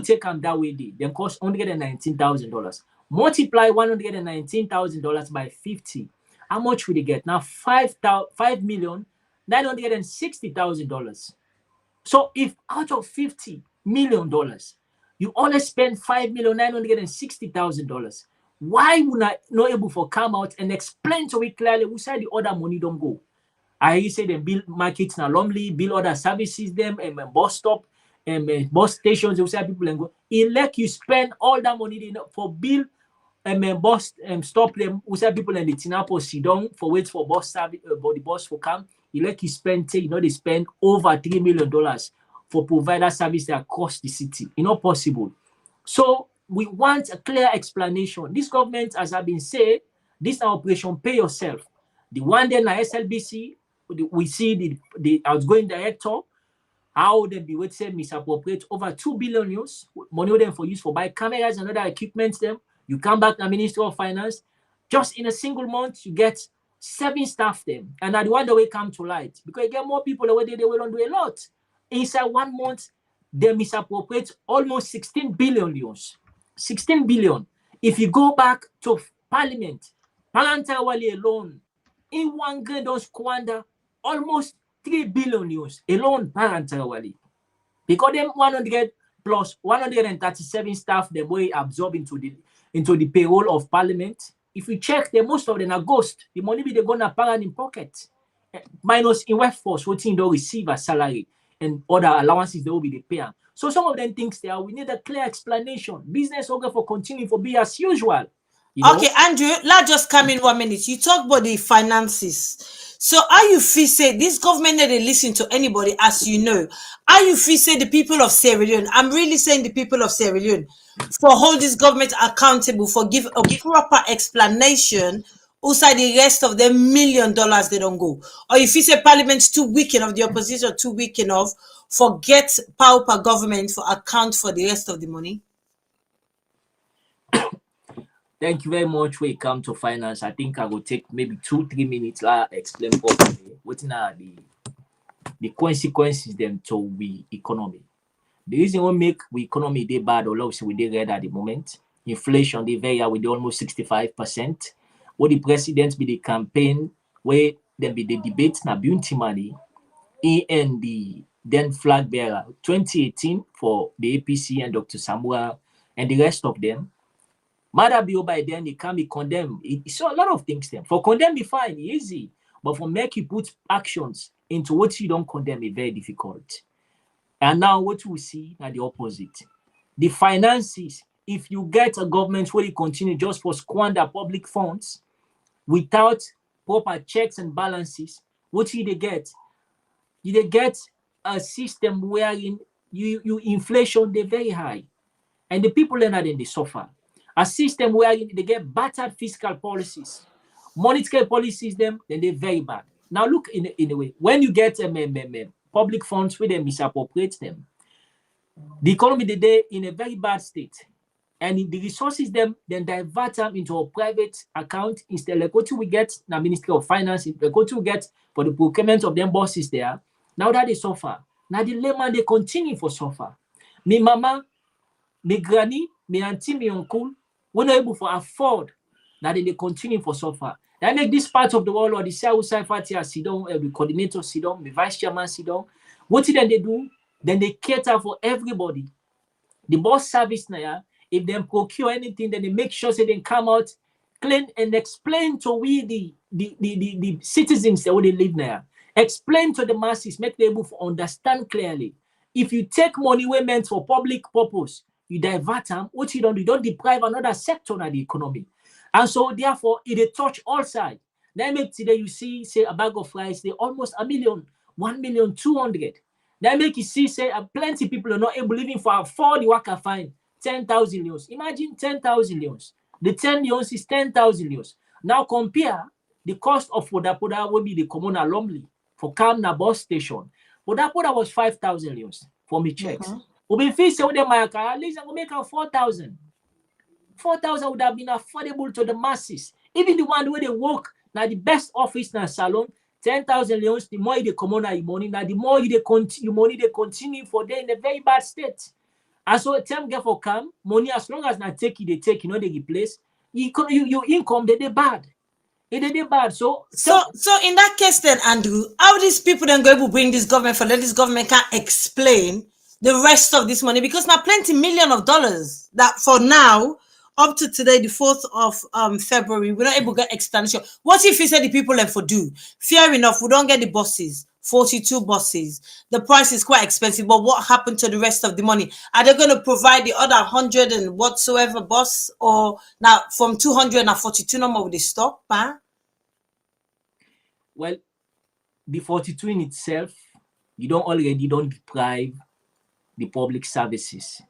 take them that way. They cost $119,000. Multiply $119,000 by 50. How much will they get? Now $5,960,000. So if out of $50 million, you only spend $5,960,000, why would I not able to come out and explain to it clearly who said the other money don't go? I say them build markets now, Lumley, build other services, them and bus stop and bus stations. You say people and go. It like you spend all that money for build and bus stop them. We say people in the Tinapo sit down for wait for bus service, but the bus for come. It like you spend, they spend over $3 million for provider service that across the city. It's not possible. So we want a clear explanation. This government, as I've been saying, this operation pay yourself. The one day na SLBC, we see the outgoing director, how they be with say misappropriate over 2 billion euros, money them for use for buy cameras and other equipment them. You come back to Ministry of Finance, just in a single month, you get 7 staff them. And now the one that will come to light. Because you get more people away they will do a lot. Inside 1 month, they misappropriate almost 16 billion euros. 16 billion. If you go back to Parliament, Parliamentary alone, in one grade don't squander almost 3 billion euros alone parentarily. Because them 100 plus 137 staff they will absorb into the payroll of Parliament. If you check them, most of them are ghost. The money they gonna parent in pocket. Minus in workforce, what they receive as salary and other allowances they will be the payer. So some of them thinks there we need a clear explanation. Business okay for continuing for be as usual. Okay, Andrew, let's just come in 1 minute. You talk about the finances. So how you feel say this government that they listen to anybody, as you know, how you feel say the people of Sierra Leone, I'm really saying the people of Sierra Leone, for hold this government accountable, for give a proper explanation, outside the rest of the $1 million they don't go. Or if you say Parliament's too weak enough, the opposition too weak enough, forget pauper government for account for the rest of the money. Thank you very much. When it comes to finance, I think I will take maybe 2-3 minutes to explain properly what are the consequences them to we economy. The reason we make we economy they bad or low, so we they red at the moment. Inflation they very with almost 65%. What the president be the campaign where then be the debate na bounty money and the then flag bearer 2018 for the APC and Dr. Samura and the rest of them. Marrah by then they can be condemned. So a lot of things then. For condemn be fine, easy. But for make you put actions into what you don't condemn is very difficult. And now what we see are the opposite. The finances if you get a government where you continue just for squander public funds without proper checks and balances, what you they get? You they get a system wherein you inflation they very high, and the people then they suffer. A system where they get battered fiscal policies, monetary policies then they're very bad. Now look in a way, when you get public funds where they misappropriate them, the economy today in a very bad state, and the resources them then divert them into a private account instead like what we get the Ministry of Finance, like what we get for the procurement of them bosses there. Now that they suffer, now the layman they continue for suffer. Me mama, me granny, me auntie, me uncle, we're not able to afford that they continue for suffer. That make this part of the world or the South Side Fatia sit down, the coordinator sit down, the vice chairman sit down. What then they do? Then they cater for everybody. The boss service now, if they procure anything, then they make sure that they come out clean and explain to we the citizens that they live there. Explain to the masses, make them able to understand clearly. If you take money we meant for public purpose, you divert them, what you don't deprive another sector of the economy. And so therefore, it touch all sides. Then make today you see, say a bag of rice, they almost 1,200,000. Then make you see, say plenty people are not able living for afford the worker fine 10,000 leons. Imagine 10,000 leons. The 10 leons is 10,000 leons. Now compare the cost of Poda will be the communal lumley for Kamna bus station. Poda was 5,000 leons for me checks. We feel say with them at least I'm gonna make 4,000. 4,000 would have been affordable to the masses. Even the one where they work now the best office in a salon, 10,000 leons, the more they come on money, now the more they continue for them in a very bad state. And so time get for come, money as long as not take it, they take, they replace, your income, they bad. They bad. So in that case then, Andrew, how these people then go able to bring this government for let this government can't explain the rest of this money? Because now plenty million of dollars that for now, up to today, the 4th of February, we're not able to get explanation. What if you say the people left for do? Fair enough, we don't get the buses, 42 buses. The price is quite expensive, but what happened to the rest of the money? Are they going to provide the other 100 and whatsoever bus? Or now from 200 and 42 number will they stop? Huh? Well, the 42 in itself, you don't deprive the public services.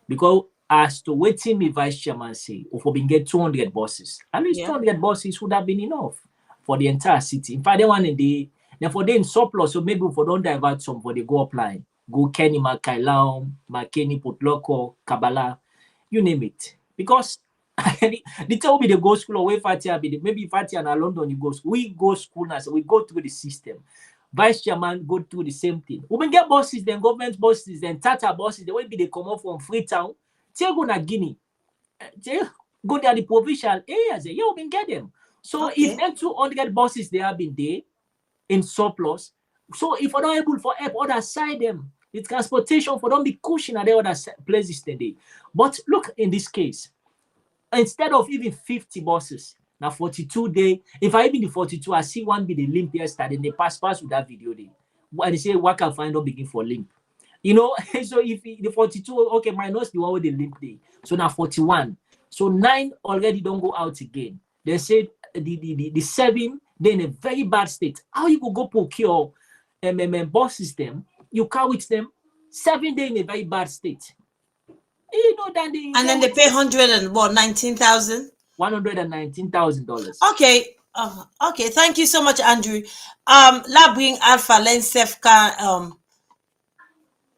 Because as to waiting me vice chairman say, if we get 200 buses, at least 200 buses would have been enough for the entire city. In fact, they want then for they in surplus, so maybe if we don't divert some, for they go apply, go Kenny, Makailaum, Makeni, Putloko, Kabbalah, you name it. Because the tell me they go school away Fatia, maybe Fatia and London you go school. We go school now, so we go through the system. Vice chairman go through the same thing. We can get buses, then government buses, then Tata buses, they will be they come up from Freetown. They go to Guinea. They go to the provincial areas. Yeah, we can get them. So if them 200 buses they have been there in surplus, so if we're not able for help other side them, the transportation for them be cushion at the other places today. But look in this case, instead of even 50 buses, now 42 day, if I even the 42, I see one be the limp yesterday, and they pass with that video day. And they say what can find out begin for limp. So if the 42, okay, minus the one with the limp day. So now 41. So 9 already don't go out again. They said the 7, they're in a very bad state. How you go procure bus system? You carry with them 7 days in a very bad state. And then they pay $119,000. $119,000. Okay. Okay. Thank you so much, Andrew. Labring Alpha Lensefka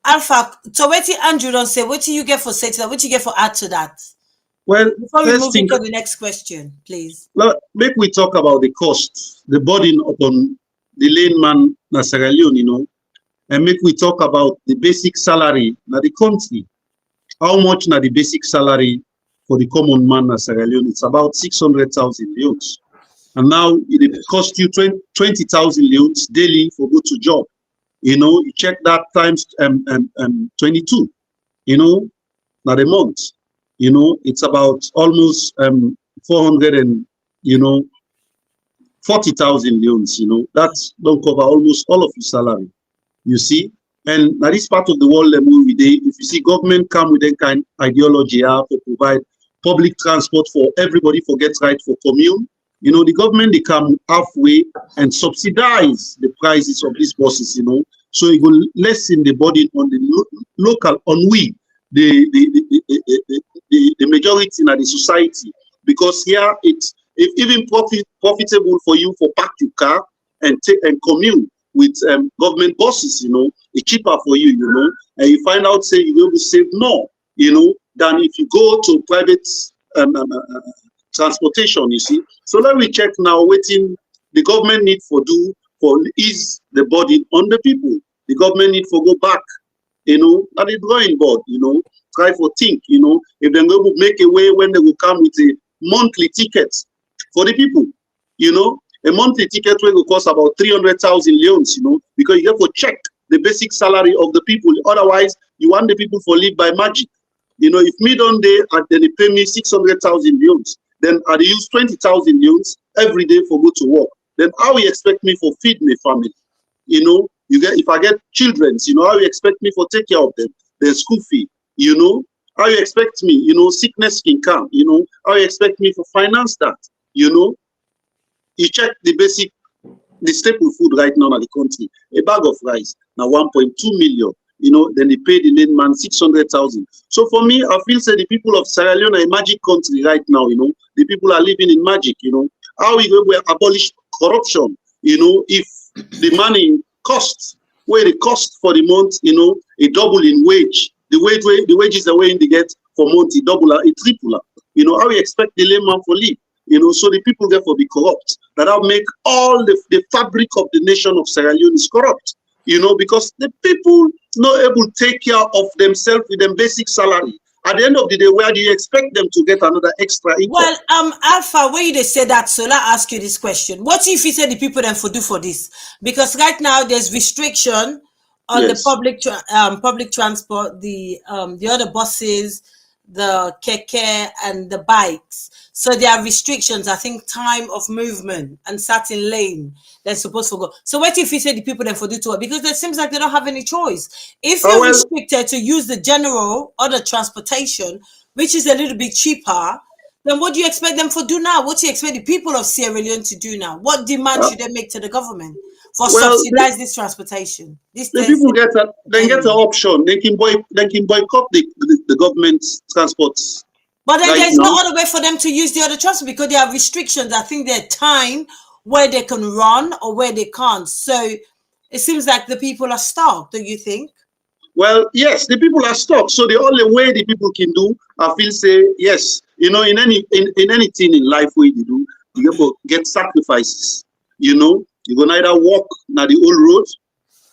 Alpha. So what did Andrew don't say? What do you get for say to that? What do you get for add to that? Well, before we move into the next question, please. Make we talk about the cost, the burden upon the layman in Sierra Leone, and make we talk about the basic salary in the country. How much na the basic salary for the common man in Sierra Leone? It's about 600,000 leones. And now it costs you 20,000 leones daily for go to job. You check that times 22, not a month. It's about almost 40,000 leones. That's don't cover almost all of your salary. You see? And now this part of the world we dey, if you see government come with that kind of ideology to provide public transport for everybody, forget right for commune. You know, the government, they come halfway and subsidize the prices of these buses, you know, so it will lessen the burden on the local, on we, the majority in the society. Because here it's even profitable for you for park your car and take and commune with government buses, you know, it's cheaper for you, you know, and you find out, say, you will save more, you know, than if you go to private transportation, you see. So let me check now waiting the government need for do for ease the burden on the people. The government need for go back, you know, at the drawing board, you know, try for think, you know, if they're going to make a way when they will come with a monthly ticket for the people, you know, a monthly ticket will cost about 300,000 leones, you know, because you have to check the basic salary of the people. Otherwise, you want the people for live by magic. You know, if me don't day, then they pay me 600,000 leones. Then I use 20,000 leones every day for go to work. Then how you expect me for feed my family? You know, you get if I get children, you know, how you expect me for take care of them, their school fee, you know, how you expect me, you know, sickness can come, you know, how you expect me for finance that, you know. You check the basic, the staple food right now in the country, a bag of rice, now 1.2 million. You know, then they pay the main man 600,000. So for me, I feel say the people of Sierra Leone are a magic country right now. You know, the people are living in magic. You know, how we will abolish corruption. You know, if the money costs, where the cost for the month, you know, a double in wage, the wages are way they get for month, it double, it triple. You know, how we expect the layman for live. You know, so the people therefore be corrupt. That'll make all the fabric of the nation of Sierra Leone is corrupt. You know, because the people not able to take care of themselves with them basic salary. At the end of the day, where do you expect them to get another extra income? Well, Alpha, where you they say that, so let's ask you this question. What if you say the people then for do for this? Because right now there's restriction on the public transport, the other buses, the keke and the bikes. So there are restrictions, I think, time of movement and certain lane they're supposed to go. So what if you say the people then for do to it? Because it seems like they don't have any choice. If you're restricted to use the general or the transportation, which is a little bit cheaper, then what do you expect them to do now? What do you expect the people of Sierra Leone to do now? What demand should they make to the government for subsidize this transportation? The people get an option. They can boycott the government's transports. But then there's no other way for them to use the other transport because there are restrictions. I think there's time where they can run or where they can't. So it seems like the people are stuck, do you think? Well, yes, the people are stuck. So the only way the people can do, I feel say, yes, you know, in anything in life where you do, you have to get sacrifices. You know, you can either walk na the old road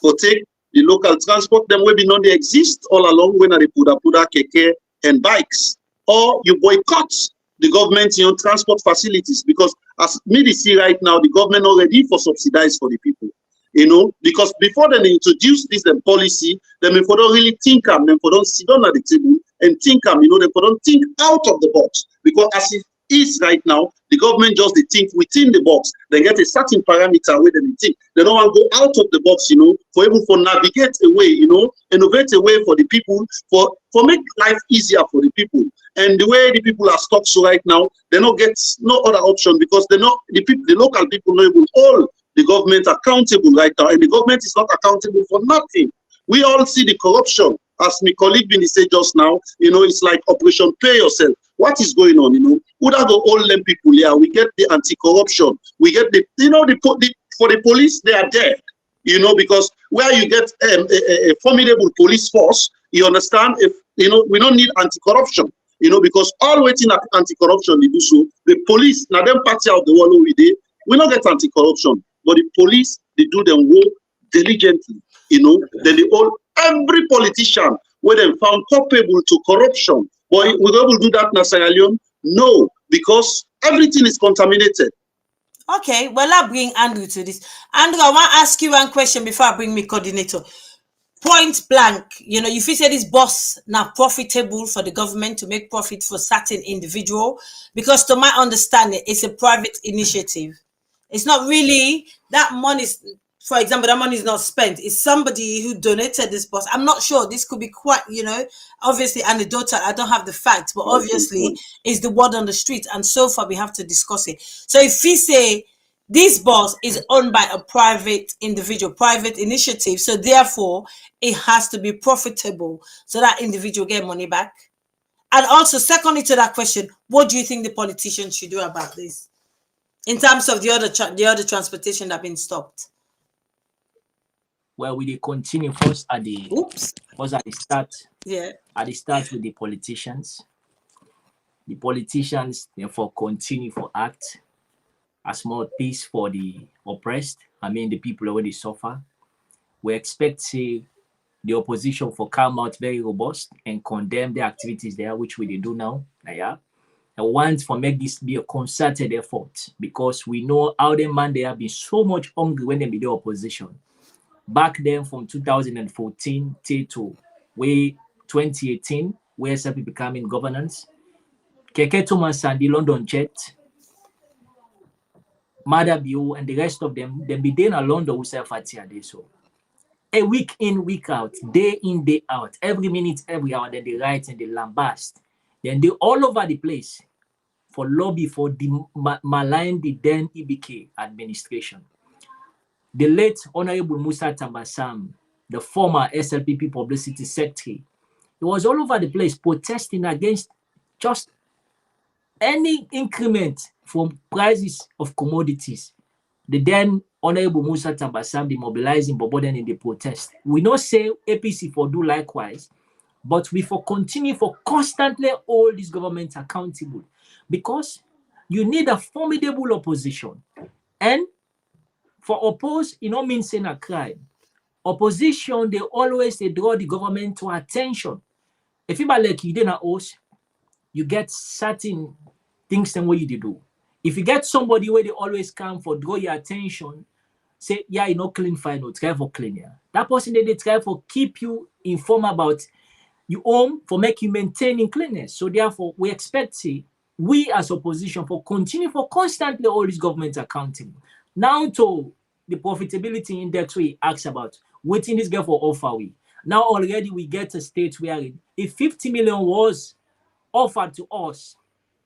or take the local transport, them maybe not they exist all along when they put keke and bikes. Or you boycott the government, you know, transport facilities, because as me see right now, the government already for subsidize for the people, you know, because before they introduce this policy, then if they don't really think them, then they don't sit down at the table and think them, you know, they don't think out of the box, because as it is right now, the government just they think within the box. They get a certain parameter where they think. They don't want to go out of the box, you know, for able to navigate a way, you know, innovate a way for the people, for make life easier for the people. And the way the people are stuck so right now, they don't get no other option, because they're not the local people not able to hold the government accountable right now, and the government is not accountable for nothing. We all see the corruption, as my colleague Vinny said just now. You know, it's like Operation Pay Yourself. What is going on? You know, who are the all them people here? We get the anti-corruption. We get the, you know, for the police, they are there. You know, because where you get a formidable police force, you understand, if you know, we don't need anti-corruption. You know, because all waiting at anti-corruption, they do so. The police, now them party out the wall we did, we don't get anti-corruption, but the police, they do them work diligently. You know, then they all, every politician where they found culpable to corruption. But we're able to do that in Sierra Leone? No, because everything is contaminated. Okay, well, I'll bring Andrew to this. Andrew, I want to ask you one question before I bring my coordinator. Point blank, you know, if you say this boss now profitable for the government to make profit for certain individual, because to my understanding, it's a private initiative. It's not really that money for example, that money is not spent. It's somebody who donated this bus. I'm not sure. This could be quite, obviously anecdotal. I don't have the facts, but obviously it's the word on the street. And so far we have to discuss it. So if we say this bus is owned by a private individual, private initiative, so therefore it has to be profitable so that individual get money back. And also, secondly to that question, what do you think the politicians should do about this in terms of the other transportation that have been stopped? Well, we continue first at the start. Yeah. At the start with the politicians. The politicians therefore continue for act as mouthpiece for the oppressed. I mean the people who already suffer. We expect the opposition for come out very robust and condemn the activities there, which we do now. Yeah. I want to make this be a concerted effort because we know how the man they have been so much hungry when they be the opposition. Back then from 2014 to 2018, where SLP becoming governance, Keke Thomas and the London Jet, Marrah and the rest of them, they be there in London with Fatia. So a week in, week out, day in, day out, every minute, every hour, then they write and they lambast. Then they all over the place for lobby for the malign the then EBK administration. The late Honorable Musa Tambasam, the former SLPP publicity secretary, he was all over the place protesting against just any increment from prices of commodities. The then Honorable Musa Tambasam be mobilizing Boboden in the protest. We not say APC for do likewise, but we for continue for constantly hold this government accountable because you need a formidable opposition. And for oppose, it don't mean saying a crime. Opposition, they draw the government to attention. If you like you didn't host, you get certain things and what you do. If you get somebody where they always come for draw your attention, say, yeah, you know, clean fine, no, try for clean, yeah. That person they try for keep you informed about your home for make you maintain in cleanness. So therefore, we expect we as opposition for continue for constantly all these governments accountable. Now to the profitability index we ask about, waiting this girl for offer we. Now already we get a state where if 50 million was offered to us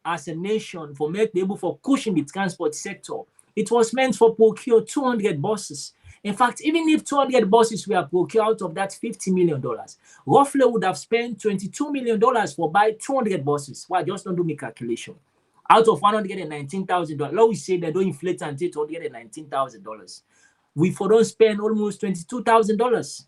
as a nation for make able for cushion the transport sector, it was meant for procure 200 buses. In fact, even if 200 buses were procured out of that $50 million, roughly would have spent $22 million for buy 200 buses. Well, just don't do my calculation. Out of $119,000, let we say they don't inflate until $119,000. We for don't spend almost $22,000.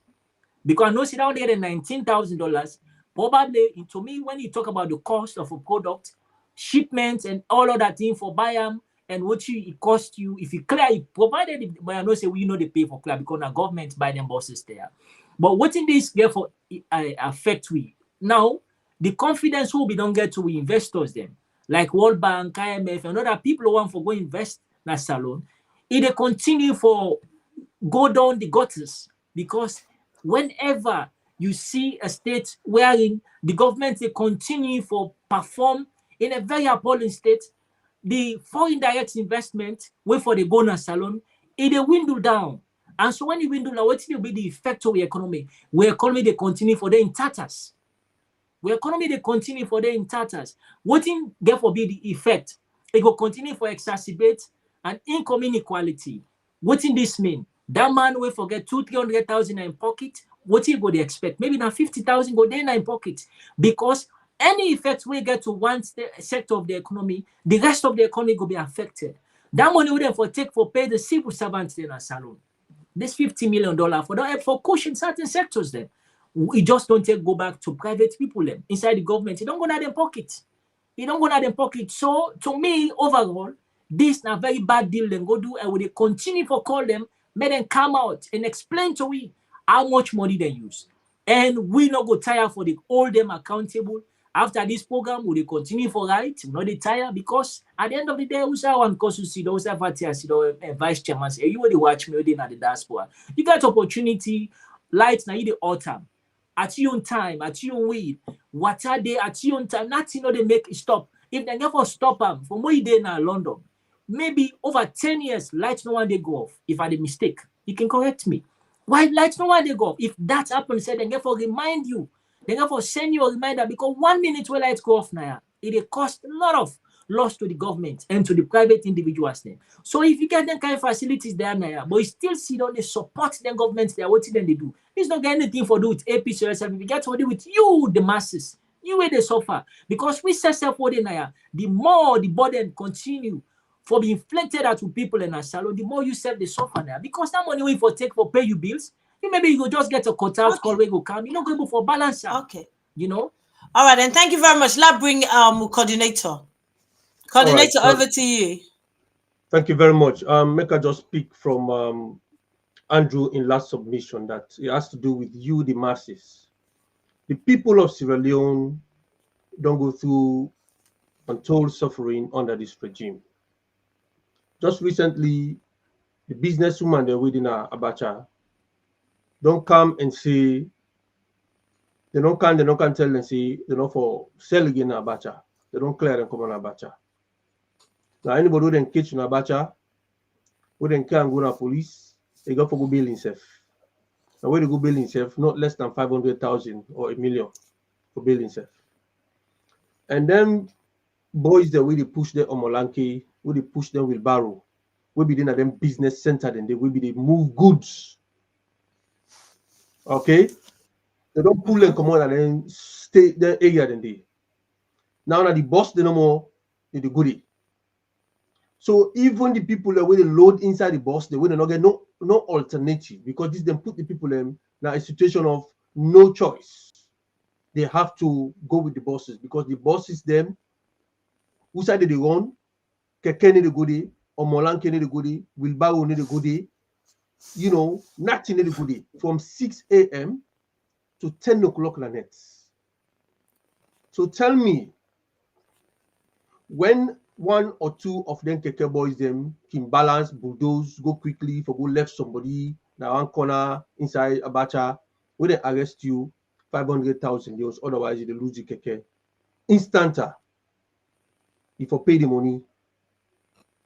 Because I know see that $119,000, probably to me, when you talk about the cost of a product, shipments and all of that thing for buy them and what it cost you, if you clear it, provided, but I know say we know they pay for clear because the government buy them buses there. But what in this therefore affect we? Now, the confidence will be don't get to we investors them, like World Bank, IMF, and other people who want for go invest in SLeone, if they continue for go down the gutters, because whenever you see a state wherein the government they continue for perform in a very appalling state, the foreign direct investment wait for the go in SLeone, it they dwindle down. And so when you dwindle down, what will be the effect of the economy? Where economy they continue for the in tatters. Where economy they continue for the in tatters. What in therefore be the effect? It will continue for exacerbate an income inequality. What in this mean? That man will forget 200,000-300,000 in pocket. What he go they expect? Maybe now 50,000 go there in pocket. Because any effect we get to one sector of the economy, the rest of the economy will be affected. That money will therefore take for pay the civil servants in SLeone. This $50 million for don't help for cushion certain sectors then. We just don't go back to private people them inside the government. You don't go to their pocket. You don't go to their pocket. So to me, overall, this is a very bad deal then go do, and we continue for call them, make them come out and explain to we how much money they use. And we not go tire for the hold them accountable. After this program, we continue for right. We not tire because at the end of the day, we say one because you see those vice chairman say, you will watch me in the diaspora. You got opportunity, lights now in the autumn. At your own time, at your own way, what are they at your own time? Nothing they make it stop. If they never stop them from where they in London, maybe over 10 years, lights no one they go off. If I the mistake, You can correct me. Why lights no why they go? If that happens, say they therefore remind you. They therefore send you a reminder because 1 minute when lights go off now, it cost a lot of loss to the government and to the private individuals then. So if you get them kind of facilities there now, but you still see on the support the governments there, what then they do? It's not got anything for do with APC or yourself. We get to do with you, the masses. You where they suffer. Because we say self-holding now, the more the burden continue for being inflicted out to people in a salon, the more you self they suffer now. Because that money we for take for pay you bills, you maybe you go just get a cut out call where go come. You don't go for balance. Okay. You know? All right, then thank you very much. Let's bring coordinator. Coordinator, right, over to you. Thank you very much. Make I just speak from Andrew in last submission that it has to do with you, the masses. The people of Sierra Leone don't go through untold suffering under this regime. Just recently, the businesswoman they're within Abacha don't come and say, they don't come tell them say, they don't for sell again Abacha. They don't clear and come on Abacha. Now anybody who then catch in Abacha, who then can't go to police, they go for go bail himself. Now where they go bail himself, not less than 500,000 or $1 million for bail himself. And then boys the way they push them on Molanke, where they push them with Barrow, we be in them business center, then they will be they move goods. Okay, they don't pull them come on and then stay their area then they. Now the boss they no more they the goodie. So even the people that will load inside the bus, they will not get no alternative because this then put the people in now a situation of no choice. They have to go with the bosses because the bosses them who side they run, Keke need the goodie, or Molanke need the goodie, Wilbaro need the goodie, you know, nothing need the goodie from 6 a.m. to 10 o'clock the net. So tell me, when one or two of them Keke boys them can balance, bulldoze, go quickly for go left somebody now one corner inside Abacha, when they arrest you, 500,000 euros, otherwise they lose the Keke. Instanta. If you pay the money,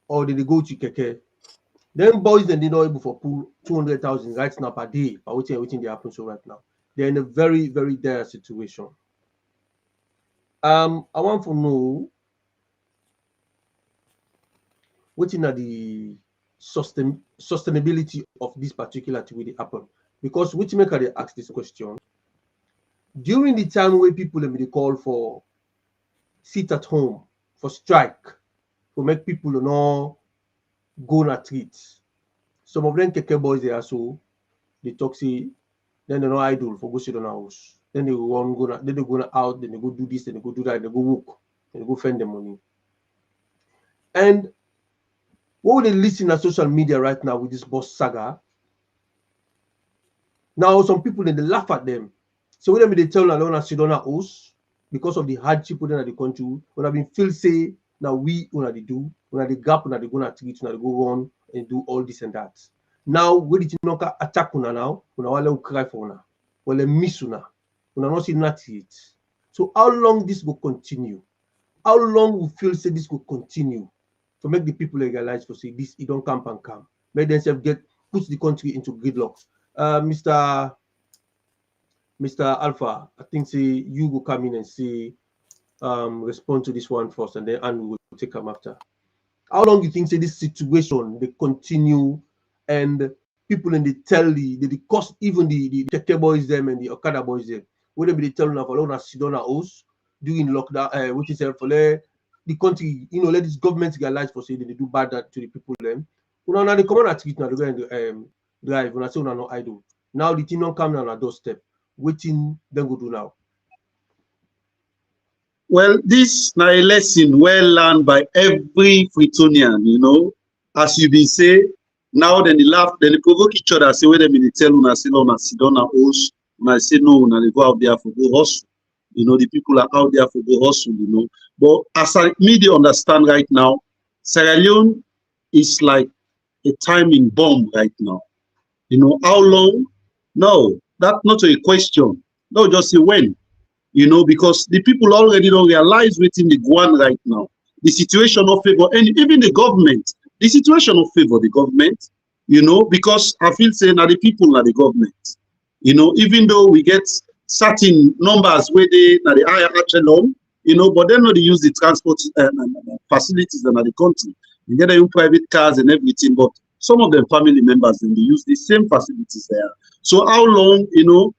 or they go to Keke, then boys then they not able for pull 200,000 right now per day. But everything they happen so right now, they're in a very, very dire situation. I want to know what are the sustainability of this particular activity happen, because which make they ask this question during the time where people they call for sit at home for strike to make people not go on a treat. Some of them Keke boys they are so they talk say then they're not idle for go sit on a house. Then they run go then they go out, then they go do this, then they go do that, they go work, then they go find the money. And what would they listen at social media right now with this boss saga? Now some people then they laugh at them. So when they tell Alona Sidona house because of the hardship within the country, when I've been feel say now we when they do, when they gap, when they go na treat, when they go on and do all this and that. Now where did you not attack una now? When I will cry for una, well they miss una, when I not see nothing yet. So how long this will continue? How long we feel say this will continue to make the people realize for say this it don't camp and come, make themselves get puts the country into gridlock. Mr. Alpha, I think say you will come in and say respond to this one first, and then we will take them after. How long do you think say this situation they continue and people in the tell the cost even the Keke boys them and the Okada boys them, whether they tell them for Sidona house doing lockdown, which is for the country, you know, let this government realize for say they do bad that to the people them. Now they come on at street now they go and drive when I say no idle. Now the thing don't come down at doorstep. Waiting then go do now. Well, this now a lesson well learned by every Fritonian, you know. As you be say, now then they laugh, then they provoke each other, say, wait a minute, tell una sit down a house, and I say no, una they go out there for go hustle. You know, the people are out there for go hustle, you know. But as I media understand right now, Sierra Leone is like a timing bomb right now. You know, how long? No, that's not a question. No, just say when. You know, because the people already don't realize what's in the Guan right now. The situation of favor, and even the government, the situation of favor the government, you know, because I feel saying that the people are the government. You know, even though we get certain numbers where they na the higher echelon, you know, but then not they use the transport facilities in the country. You get their own private cars and everything, but some of them family members and they use the same facilities there. So how long, you know,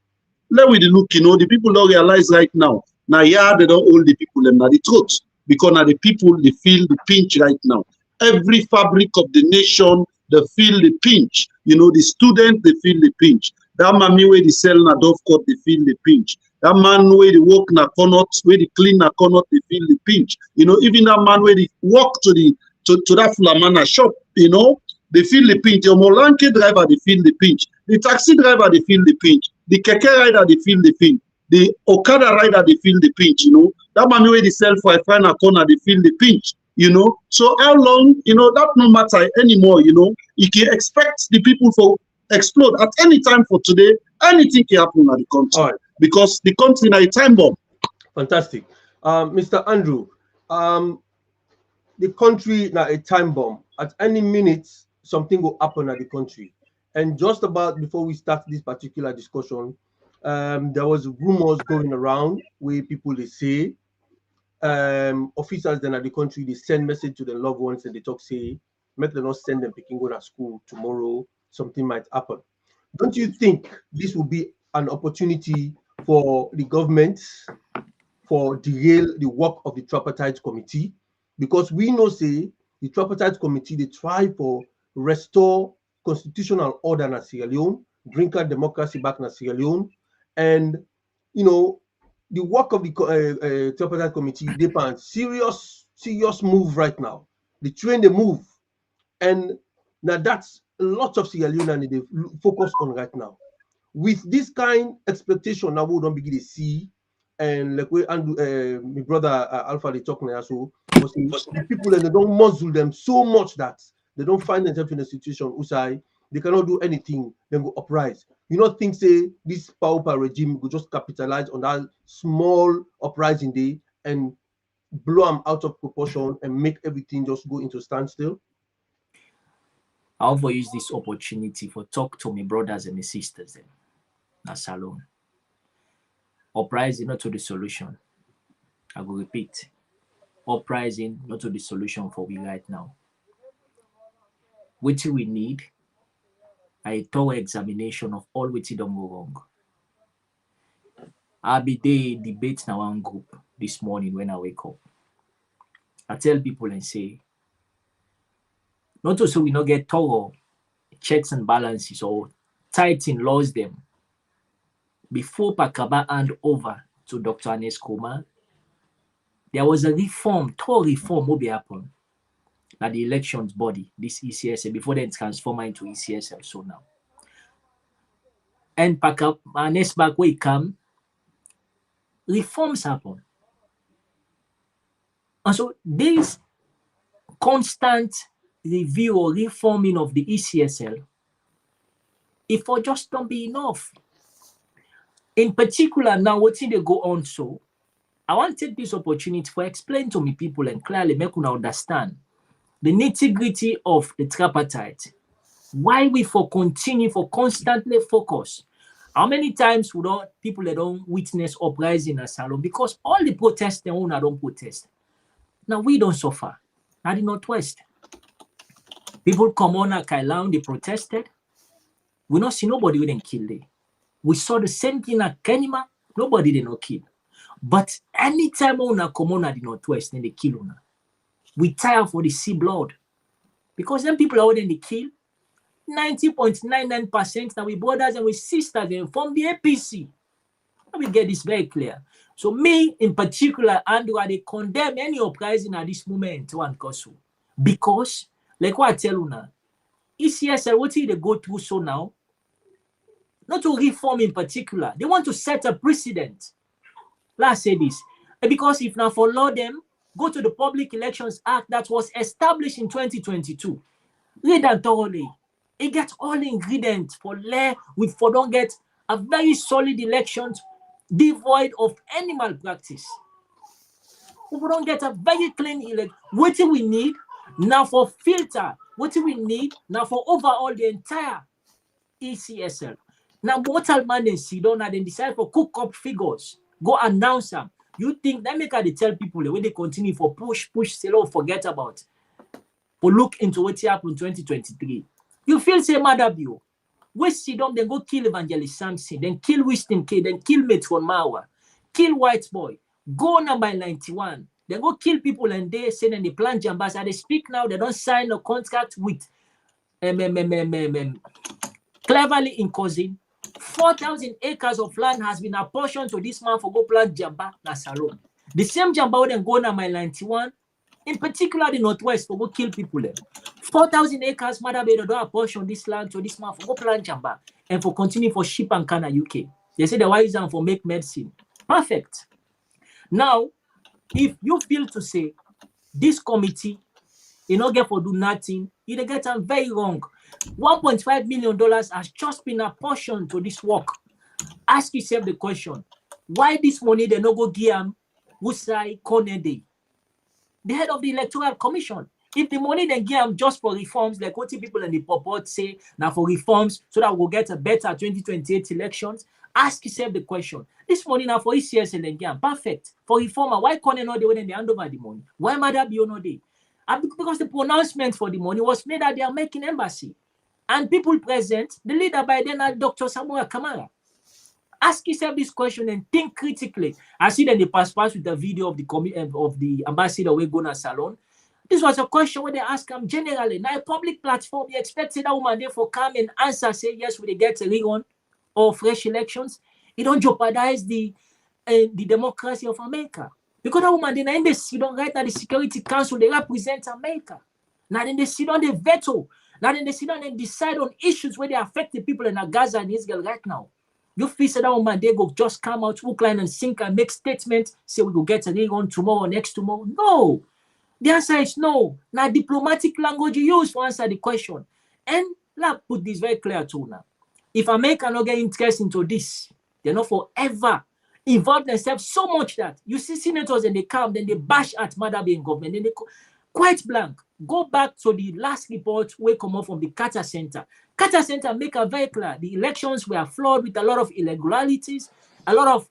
let we look, you know, the people don't realize right now. Now, yeah, they don't hold the people them now the truth. Because now the people they feel the pinch right now. Every fabric of the nation, they feel the pinch. You know, the student, they feel the pinch. That mommy where they sell na dove court, they feel the pinch. That man where they work na connaught, where they clean na connaught, they feel the pinch. You know, even that man where they walk to the to that Flamana shop, you know, they feel the pinch. The Molanke driver, they feel the pinch. The taxi driver, they feel the pinch. The keke rider, they feel the pinch. The Okada rider, they feel the pinch, you know. That man where they sell for a final corner, they feel the pinch, you know. So how long, you know, that no matter anymore, you know. You can expect the people to explode at any time for today. Anything can happen in the country. All right. Because the country is a time bomb. Fantastic. Mr. Andrew, the country now a time bomb. At any minute, something will happen at the country. And just about before we start this particular discussion, there was rumors going around where people they say officers then at the country they send message to their loved ones and they talk say make them not send them picking go to school tomorrow, something might happen. Don't you think this will be an opportunity for the government for derail the work of the tripartite committee? Because we know say the tripartite committee they try for restore constitutional order in Sierra Leone, bring out democracy back in Sierra Leone, and you know the work of the tripartite committee they plan serious move right now. The train they move, and now that's a lot of Sierra Leone they focus on right now. With this kind expectation, now we don't begin to see, and like we and my brother Alpha they talk now, so the people and they don't muzzle them so much that they don't find themselves in a situation usai they cannot do anything, then go uprise. You know, think say this power regime will just capitalize on that small uprising day and blow them out of proportion and make everything just go into standstill. I want to use this opportunity for talk to my brothers and my sisters then. That's alone. Uprising not to the solution. I will repeat. Uprising not to the solution for we right now. What we need a thorough examination of all what don't go wrong. I be there debate in one group this morning when I wake up. I tell people and say, not to say we not get thorough checks and balances or tighten laws them before Pakaba hand over to Dr. Anes Koma, there was a reform, thorough reform will be happen at the elections body, this ECSL, before they transform into ECSL so now. And Pakaba Anes back where he come, reforms happen. And so this constant review or reforming of the ECSL, it for just don't be enough. In particular, now what they go on so, I want to take this opportunity for explain to me people and clearly make you understand the nitty-gritty of the tripartite. Why we for continue for constantly focus. How many times we don't people that don't witness uprising in Salon because all the protests they own don't protest. Now we don't suffer. Not in Northwest. People come on at Kailan, they protested. We not see nobody we didn't kill them. We saw the same thing at Kenima, nobody did not kill. But anytime on come on at the Northwest, then they kill on. We tire for the sea blood. Because then people are when they kill, 90.99% now we brothers and we sisters and from the APC. Let me get this very clear. So me in particular, Andrew, they condemn any uprising at this moment one cause. Because, like what I tell you now, ECSL, what they go through so now, not to reform in particular, they want to set a precedent. Let's say this. Because if now for law them, go to the Public Elections Act that was established in 2022. Read that thoroughly. It gets all ingredients for don't get a very solid elections devoid of any malpractice. We don't get a very clean election. What we need now for filter, what we need now for overall the entire ECSL. Now, mortal man and sit down and then decide for cook up figures, go announce them. You think that make they tell people the way they continue for push, say, oh, forget about. For look into what happened in 2023. You feel say Madabio. We sit down, then go kill Evangelist Samson, then kill Winston K, then kill Metron Marrah, kill White Boy, go number 91, then go kill people and they say then they plan jambas. And they speak now, they don't sign a contract with cleverly in cousin. 4,000 acres of land has been apportioned to this man for go plant jamba na SLeone. The same jamba would then go number 91, in particular the Northwest, for go kill people there. 4,000 acres, Mother Bay don't apportion this land to this man for go plant jamba and for continue for sheep and can UK. They say the wise and for make medicine. Perfect. Now, if you feel to say this committee, you know, get for do nothing, you get them very wrong. $1.5 million has just been apportioned to this work. Ask yourself the question: why this money they no go give them Usai Konede, the head of the Electoral Commission? If the money they give them just for reforms, like what people in the purport say, now for reforms, so that we'll get a better 2028 elections, ask yourself the question: this money now for ECSL and give perfect for reformer. Why Konede no they when they hand over the money? Why Mother Bio no they? Because the pronouncement for the money was made that they are making embassy. And people present, the leader by then are Dr. Samuel Kamara. Ask yourself this question and think critically. I see that they pass with the video of the ambassador we go to SLeone. This was a question where they ask him generally. Now a public platform, you expected that woman there for come and answer, say yes, will they get a rerun or fresh elections? It don't jeopardize the democracy of America. Because that woman then they sit down right now the Security Council, they represent America. Now then they sit down the veto. Now then they sit down and decide on issues where they affect the people in Gaza and Israel right now. You feel that woman they go just come out, hook, line, and sink and make statements, say we go get a rerun tomorrow, next tomorrow. No. The answer is no. Now diplomatic language you use to answer the question. And let's put this very clear too now. If America not get interest into this, they're not forever involve themselves so much that you see senators and they come, then they bash at Mother Bay government, then they quite blank. Go back to the last report we come up from the Carter Center. Carter Center make a very clear the elections were flawed with a lot of irregularities, a lot of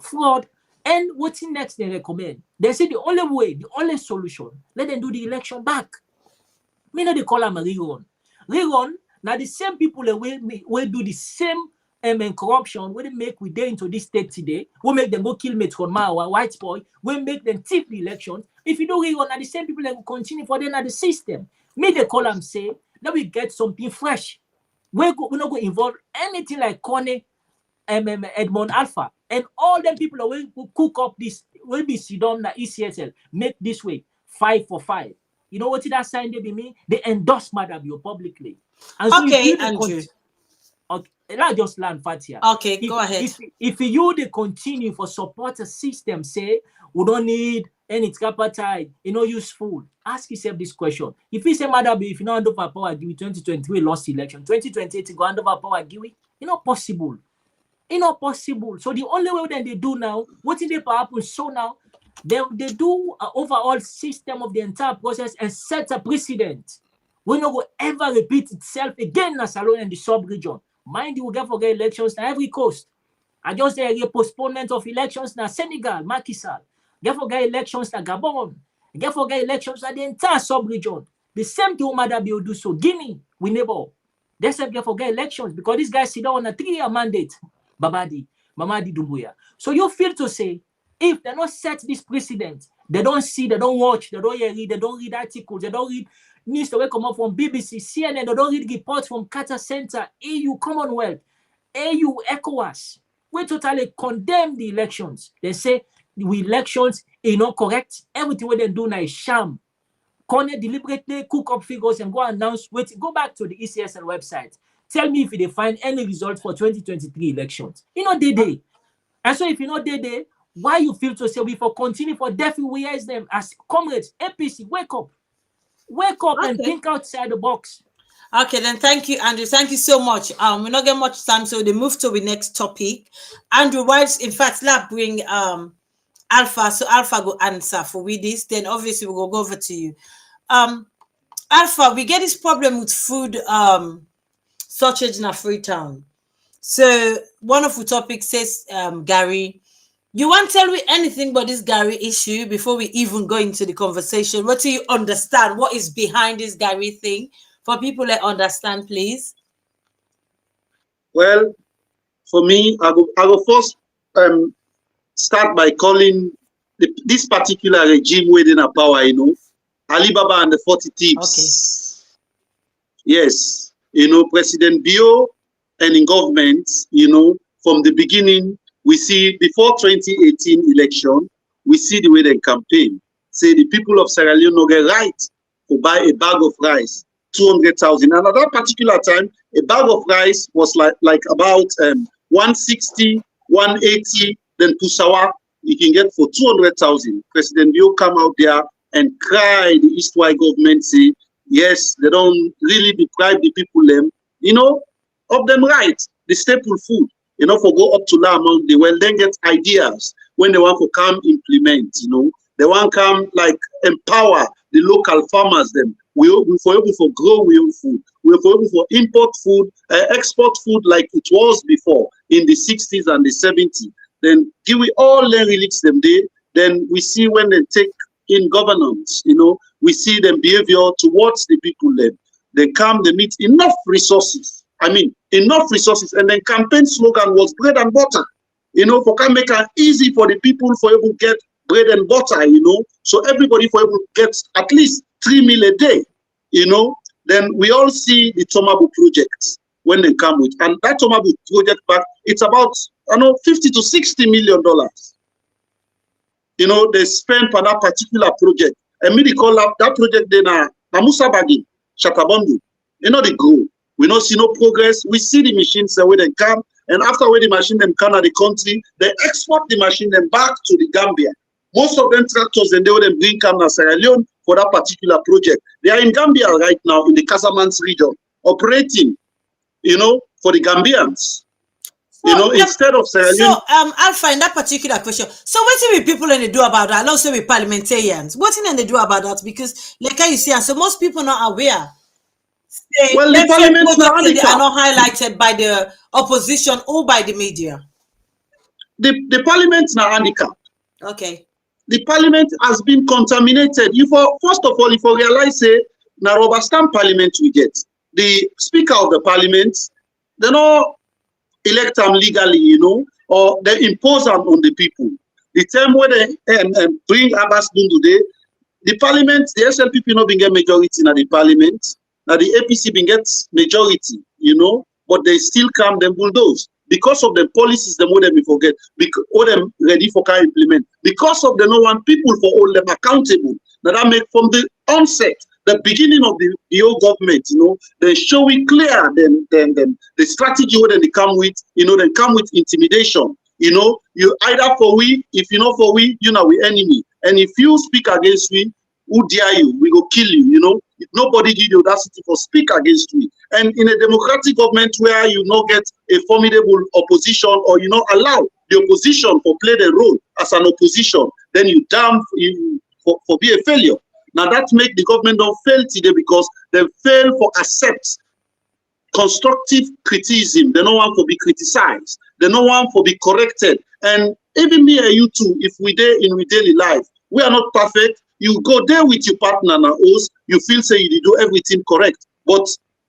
fraud. And what's next they recommend? They say the only way, the only solution, let them do the election back. Me know they call them a rerun. Rerun, now the same people that will do the same corruption, when they make we day into this state today, we make them go kill Metron Marrah, White Boy, we make them thief the election. If you don't rerun, the same people that will continue for them at the system. Me they call them say that we get something fresh. We're not going to involve anything like Connie, Edmond Alpha, and all them people that will cook up this, will be sit down the ECSL, make this way 5 for 5. You know what that sign they be mean? They endorse Madam Bio publicly. And so okay, Andrew. Okay, not just land Fatia. Okay, go ahead. If you they continue for support a system, say we don't need any tripartite, useful. Ask yourself this question. If you say Madam, if you not hand over power, give 2023 lost election, 2028 go hand over power, give it. It's not possible. It's not possible. So the only way that they do now, what did they happen? So now they do an overall system of the entire process and set a precedent. We not go ever repeat itself again in SLeone and the sub-region. Mind you, we get for elections na every coast. I just say a postponement of elections na Senegal, Macky Sall. Get for elections na Gabon. Get for elections na the entire sub-region. The same thing Mother Bio do so. Guinea, we neighbor. They say get for elections because these guys sit down on a 3-year mandate. Mamadi Doumbouya. So you feel to say, if they not set this precedent, they don't see, they don't watch, they don't read, they don't read articles, they don't read news that come up from BBC, CNN, they don't read reports from Carter Center, EU, Commonwealth, AU, ECOWAS. We totally condemn the elections. They say the elections are not correct. Everything what they do now is sham. Corner deliberately cook up figures and go announce. Go back to the ECSL website. Tell me if they find any results for 2023 elections. They. And so if they, why you feel to say we for continue for definitely we raise them as comrades, APC, wake up. Wake up and think outside the box. Okay, then thank you, Andrew. Thank you so much. We're not getting much time, so they move to the next topic. Andrew, in fact, let's bring Alpha. So Alpha go answer for with this. Then obviously we'll go over to you. Alpha, we get this problem with food shortage in a Freetown. So one of the topics says, Gary, you won't tell me anything about this Gary issue before we even go into the conversation. What do you understand? What is behind this Gary thing? For people that understand, please. Well, for me, I will first start by calling this particular regime within a power, you know, Alibaba and the 40 thieves. Okay. Yes, you know, President Bio and in government, you know, from the beginning, we see before 2018 election, we see the way they campaign. Say the people of Sierra Leone no get right to buy a bag of rice, 200,000. And at that particular time, a bag of rice was like about 160, 180, then Pusawa, you can get for 200,000. President Bio come out there and cry the East-Wide government, say, yes, they don't really deprive the people them, you know, of them right, the staple food, you know, for go up to that amount, they will then get ideas when they want to come implement, you know, they want to come like empower the local farmers them. We for able to grow we own food. We're for able to import food, export food like it was before in the 60s and the 70s. Then give we all the release them there. Then we see when they take in governance, you know, we see them behavior towards the people then. They come, they meet enough resources. I mean, enough resources. And then campaign slogan was bread and butter, you know, for can make it easy for the people for able to get bread and butter, you know. So everybody for able to get at least 3 meals a day, you know. Then we all see the Tomabu projects when they come with. And that Tomabu project back, it's about, I know, $50 to $60 million. You know, they spend for that particular project. And me, they call up that project then Namusa Bagi, Shatabondu. You know, they grow. We don't see no progress. We see the machines where they come. And after where the machine them come to the country, they export the machine them back to the Gambia. Most of them tractors, then they will bring come to Sierra Leone for that particular project. They are in Gambia right now, in the Casamance region, operating, you know, for the Gambians. So, you know, instead of Sierra Leone. So, Alpha, in that particular question, so what do people and they do about that? And also with parliamentarians, what do they do about that? Because, like you see, and so most people are not aware. Well, the parliaments are not highlighted by the opposition or by the media. The parliaments are handicapped. Okay. The parliament has been contaminated. First of all, if you realize, say, na rubber stamp parliament we get. The speaker of the parliament, they don't elect them legally, you know, or they impose them on the people. The time when they bring Abbas today, the parliament, the SLPP not been get majority in the parliament. Now the APC been get majority, you know, but they still come them bulldoze. Because of the policies, them what them forget, because all them ready for can implement. Because of the no one people for all them accountable. Now that make from the onset, the beginning of the old government, you know, they show it clear then the strategy where they come with, you know, they come with intimidation. You know, you either for we, if you know for we, you know we enemy. And if you speak against we, who dare you? We go kill you, you know. If nobody give you audacity for speak against me. And in a democratic government where you not get a formidable opposition or you not allow the opposition to play the role as an opposition, then you damn for be a failure. Now that make the government don't fail today because they fail for accept constructive criticism. They don't want to be criticized. They don't want to be corrected. And even me and you too, if we there in our daily life, we are not perfect. You go there with your partner and host, you feel say you do everything correct. But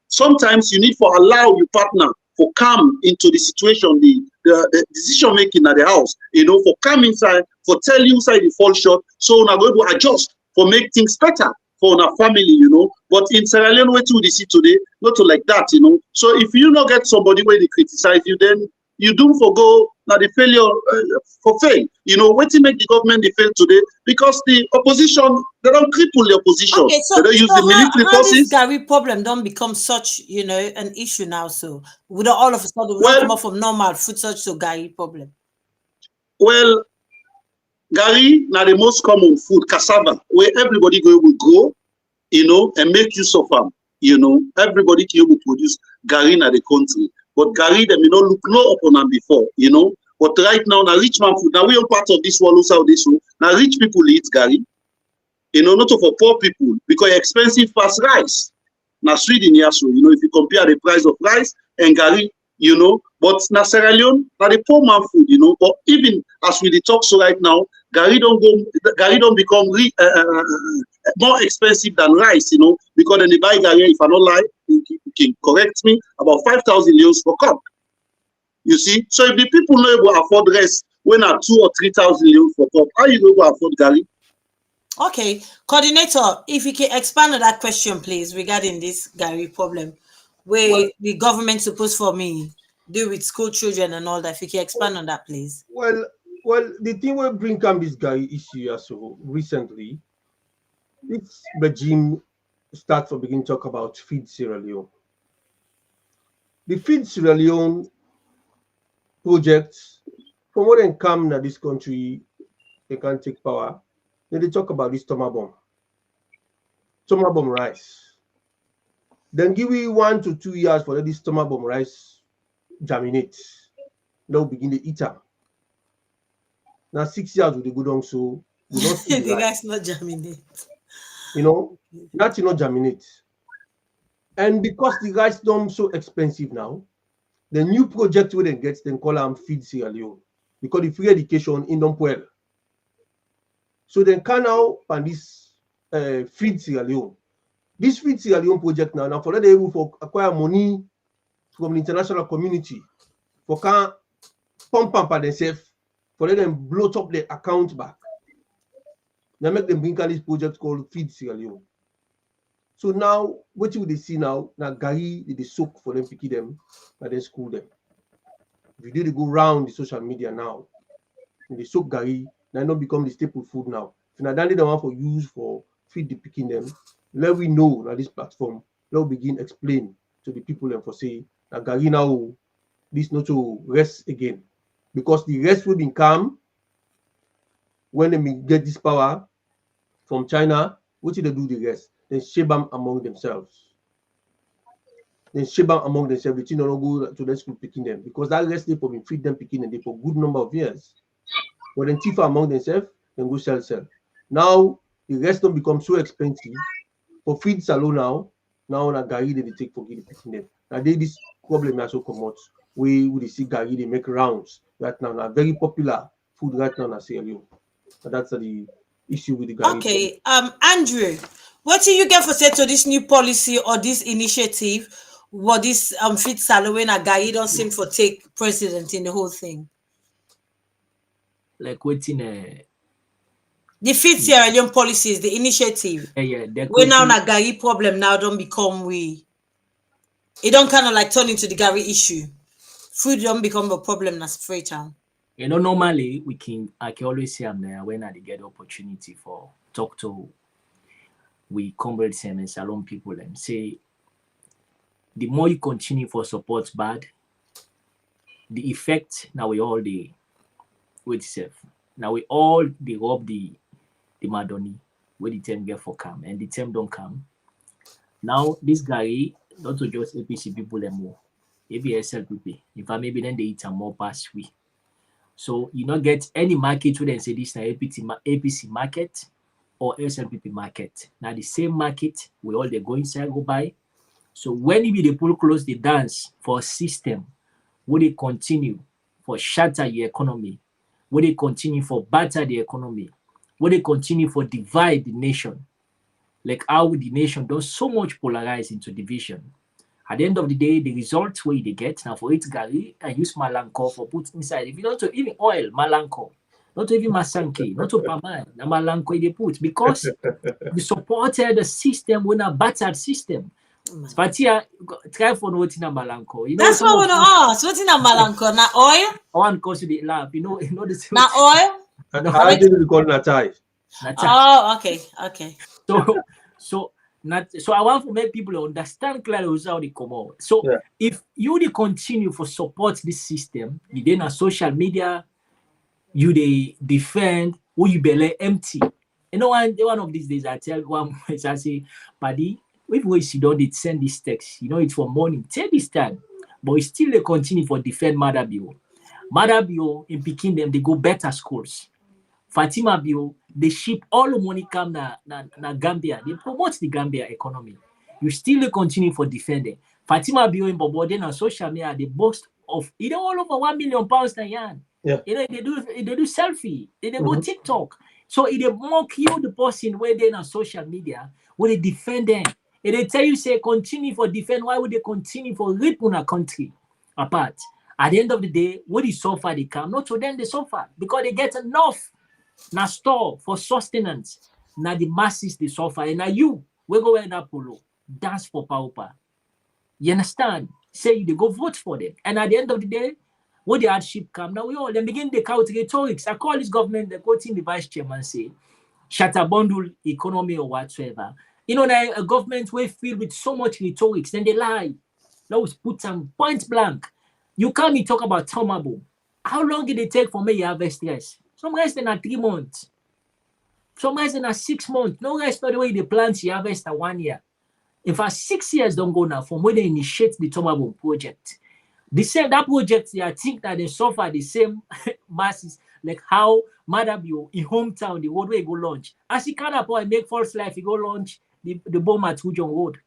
sometimes you need to allow your partner to come into the situation, the decision making at the house, you know, for come inside, for tell you inside you fall short. So now going to adjust for make things better for our family, you know. But in Sierra Leone, what we see today, not to like that, you know. So if you not get somebody where they criticize you, then you do forgo now the failure for fail. You know, what to make the government they fail today because the opposition, they don't cripple the opposition. Okay, so, they don't use the military forces. This Gari problem don't become such, you know, an issue now. So we don't all of a sudden we don't come up from normal food such to Gari problem. Well, Gari now the most common food, cassava, where everybody will grow, you know, and make use of them. You know, everybody can produce Gari in the country. But Gari, them, you know, look low upon them before, you know. But right now, now rich man food, now we are part of this world, also this one. Now rich people eat Gari. You know, not for poor people, because expensive past rice. Now Sweden, yeah, so you know, if you compare the price of rice and Gari, you know, but na Sierra Leone, na the poor man food, you know. But even as we talk so right now, Gari don't become more expensive than rice, you know, because then they buy Gari, if I don't lie, you can correct me, about 5,000 euros per cup. You see, so if the people know able to afford rice, when are 2,000 or 3,000 euros per cup, how you able to afford Gari? Okay, coordinator, if you can expand on that question, please, regarding this Gari problem, where the government supposed for me deal with school children and all that. If you can expand on that, please. Well, the thing will bring this Gari issue also recently. This regime starts to begin talk about Feed Sierra Leone. The Feed Sierra Leone projects, from what they come in this country, they can take power. Then they talk about this tomabomb rice. Then give we 1 to 2 years for this tomabomb rice germinate. Now begin to eat them. Now 6 years with the good on so we not see The rice not germinate. You know, that's not germinate. And because the rice don't so expensive now, the new project where they get them call them Feed Sierra Leone because the free education in them well. So they can now find this Feed Sierra Leone. This Feed Sierra Leone project now for that they able to acquire money from the international community for can pump themselves for let them bloat up their account back. Now make them bring on this project called Feed Sierra Leone. So now, what you will see now Gari they soak for them, pick them, and then school them. If you do go round the social media now, and they soak Gari, now not become the staple food now. If not done the one for use for feed the picking them, let we know that this platform, let we begin explain to the people and for say that Gari now this not to rest again. Because the rest will become when they get this power from China, what do they do the rest? Then share them among themselves. The thing don't go to the school picking them because that rest they for feed them picking them for good number of years. But then thief among themselves, then go sell. Now the rest don't become so expensive for feed salon now na Gari they take for picking them. Now this problem also come out. We see Gari they make rounds right now. Now very popular food right now na Sierra Leone. That's the issue with the Gari. Okay, Andrew, what do you get for say to this new policy or this initiative? What this Feed Sierra Leone and Gari don't seem for take precedent in the whole thing? Like waiting the Feed Sierra Leone policies, the initiative. We now na Gari problem now don't become we. It don't kind of like turn into the Gari issue. Food don't become a problem na straight town. You know, normally I can always say I'm there when I get the opportunity for talk to we comrades and salon people and say the more you continue for support bad, the effect now we all the with self. Now we all they rob the Madoni where the term get for come and the term don't come. Now this guy not to just APC people and more. Maybe SLPP. In fact, maybe then they eat a more past we. So you not get any market where they say this na APC market or SLPP market. Now the same market we all they go inside go buy. So when they pull close the dance for a system, will they continue for shatter the economy? Will they continue for batter the economy? Will they continue for divide the nation? Like how the nation does so much polarize into division. At the end of the day, the result where they get now for it Gari and use Malanko for put inside. If you don't to even oil, Malanko, not to even Masanke, not to Pamai, na Malanko they put because we supported the system when a battered system. But here, try for what's in a Malanko. You know, that's what we want to ask. What's in a Malanko? Na oil? One cause the laugh. You know the same. Na oil? I didn't call Natai. Oh, okay. So I want to make people understand clearly how they come out. So if you continue for support this system, you then on social media, you they defend who you belay empty. You know, one of these days I tell one I say, Paddy, if we sit down, they send this text, you know, it's for morning. Take this time, but we still they continue for defend Marrah in picking them, they go better schools. Fatima Bio, they ship all the money come na Gambia. They promote the Gambia economy. You still continue for defending. Fatima Bio in Bobo, then on social media, they boast of all over £1 million na yan. Yeah. They do selfie, they go TikTok. So they mock you, the person where they on social media, where they defend them. And they tell you, say, continue for defend. Why would they continue for rip on a country apart? At the end of the day, what is suffer they come, not to them they suffer because they get enough na store for sustenance. Now the masses they suffer, and now you we go wear that polo, dance for power. You understand? Say they go vote for them, and at the end of the day, what the hardship come now we all then begin the count rhetorics. I call this government the quoting the vice chairman say, shatter bundle economy or whatsoever. You know, now a government way filled with so much rhetorics, then they lie. Let's put some point blank. You can't be talk about Tomabo. How long did it take for me to harvest stress? Some guys then are 3 months. Some guys then are 6 months. No guys know the way they plant you harvest at 1 year. In fact, 6 years don't go now from when they initiate the Tomabo project. The same that project, I think that they suffer the same masses like how Madabio in hometown the road where he go launch. As he can't afford make false life, he go launch the bomb at Hujon Road.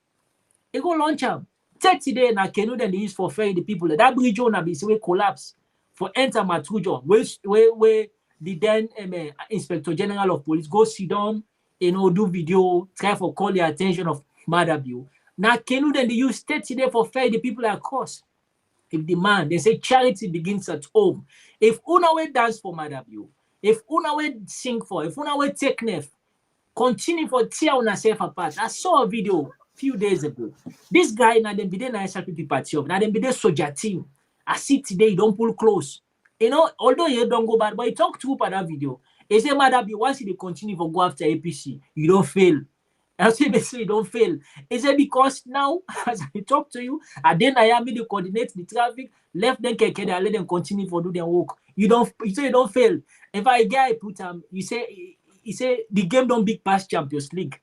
He go launch him. 30 days na canoe then they use for ferry the people. That bridge on a be way collapse for enter Matujon where the then Inspector General of Police go sit down, do video, try for call the attention of Madabio. Now canoe then they use 30 days for ferry the people across. If the man, they say charity begins at home. If una way dance for Madabio, if una way sing for, if una way take nef, continue for tear on yourself apart. I saw a video few days ago. This guy now them be there na SLPP party up. Now them be there soldier team. I see today you don't pull close. Although you don't go bad, but he talk true for that video. He say Madabio, once you continue for go after APC, you don't fail. I say basically you don't fail. He said because now as I talk to you, and then I am to coordinate the traffic, left them keke, I let them continue for do their work. You say you don't fail. If I guy put he say the game don't big past Champions League.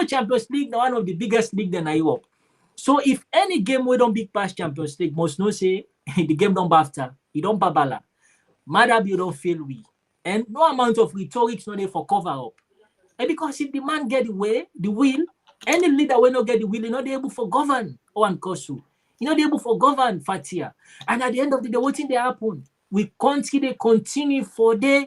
Champions League now one of the biggest league in Europe. So if any game we don't big past Champions League, must know say the game don't after, you don't babala. Madabio don't fail we. And no amount of rhetorics no there for cover up. And because if the man get the will, any leader will not get the will, you're not able for govern or Kosu. You're not able for govern Fatia. And at the end of the day, what thing they happen? We continue for the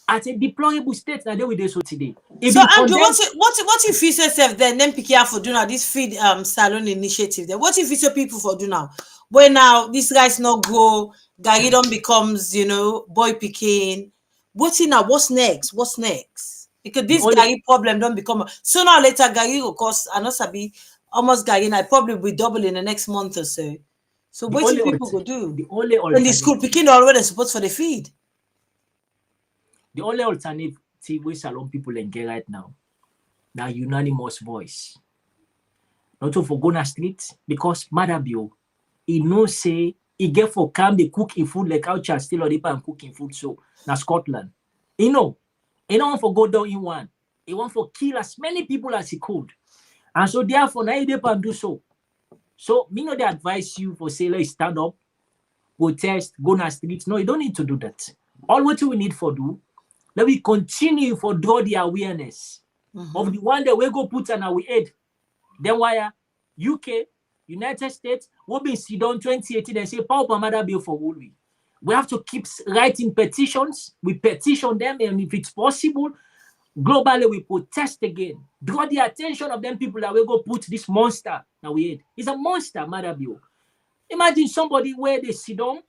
at a deplorable state that they will do so today. If so Andrew, what if you say then PKR for do now this feed salon initiative there? What if you say people for do now? When now this guy's not go, Gari don't becomes boy picking. What's next? What's next? Because this Gari problem don't become sooner or later Gari will cost Anosabi almost Gari I probably will double in the next month or so. So what do people go do? The only when the school picking already supposed for the feed. The only alternative we salon people in get right now unanimous voice. Not to for go na street because Madabio, he knows say he get for come they cook in food like our child still on the pan cooking food so na Scotland. He don't want for go down in one. He want for kill as many people as he could. And so therefore now they can do so. So me know they advise you for say let's stand up, protest, go na street. No, you don't need to do that. All what we need for do, let me continue for draw the awareness of the one that we go put on our head. Then why UK, United States, we'll be sit down 2018 and say Power Madabio for Woolwee. We have to keep writing petitions. We petition them, and if it's possible, globally we protest again. Draw the attention of them people that we go put this monster now we head. It's a monster, Madabio. Imagine somebody where they sit down,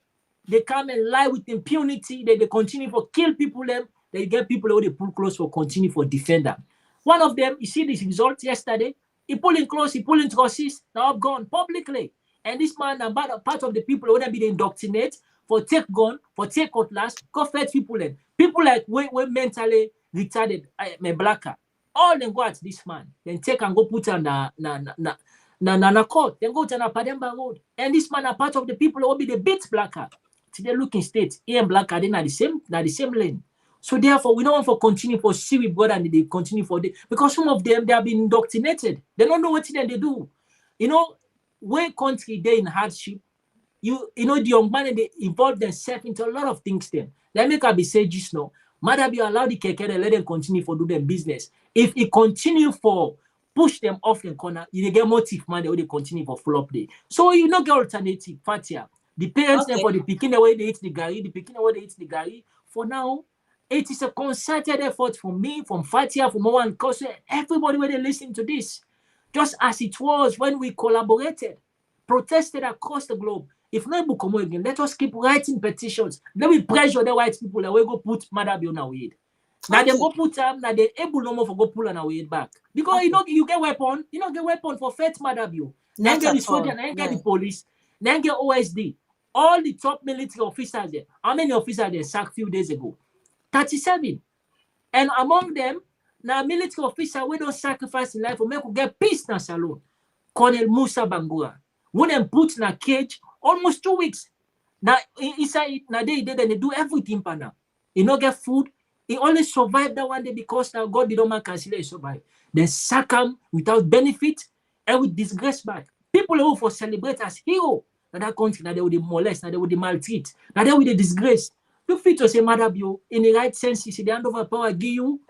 they come and lie with impunity, they continue for kill people them. They get people who they pull close for continue for defender. One of them, you see this result yesterday. He pulling close, he pulling crosses, now gone publicly. And this man, about part of the people who would be indoctrinate for take gun, for take cutlass, go fight people then. People like we mentally retarded, blacker. All them go at this man, then take and go put on na court, then go to na Pademba Road. And this man are part of the people who will be the beat blacker. To the looking state, here and blacker, they are the same lane. So therefore, we don't want to continue for see with God and they continue for the because some of them they have been indoctrinated. They don't know what they do. When country they in hardship, the young man they involve themselves into a lot of things. Then they make a be say just now. Madabio allow the keke and let them continue for do their business. If it continue for push them off the corner, you get motive man, they continue for flop day. So you not get alternative, Fatia. The parents then for the picking away they eat the Gari, the picking away they eat the Gari. For now, it is a concerted effort from me, from Fatia, from Moan, because everybody when they listen to this, just as it was when we collaborated, protested across the globe. If not Bukomo again, let us keep writing petitions. Let me pressure the white people that we go put Madabio on our way. Now they go put now they able no more for go pull on our way back. Because you get weapon, you don't get weapon for fat Madabio. Then get the soldier, then get the police, then get OSD. All the top military officers there. How many officers they sacked a few days ago? 37. And among them, now military officer we don't sacrifice in life for make we get peace na SLeone. Colonel Musa Bangura. When them put in a cage almost 2 weeks. Now inside now they do everything for now. He not get food. He only survived that one day because now God did not cancel it survive. They sack him without benefit and with disgrace back. People who for celebrate as hero that country now they would molest, now they would maltreat, now they would disgrace. You fit to say Madabio in the right sense, you see the hand over power give you.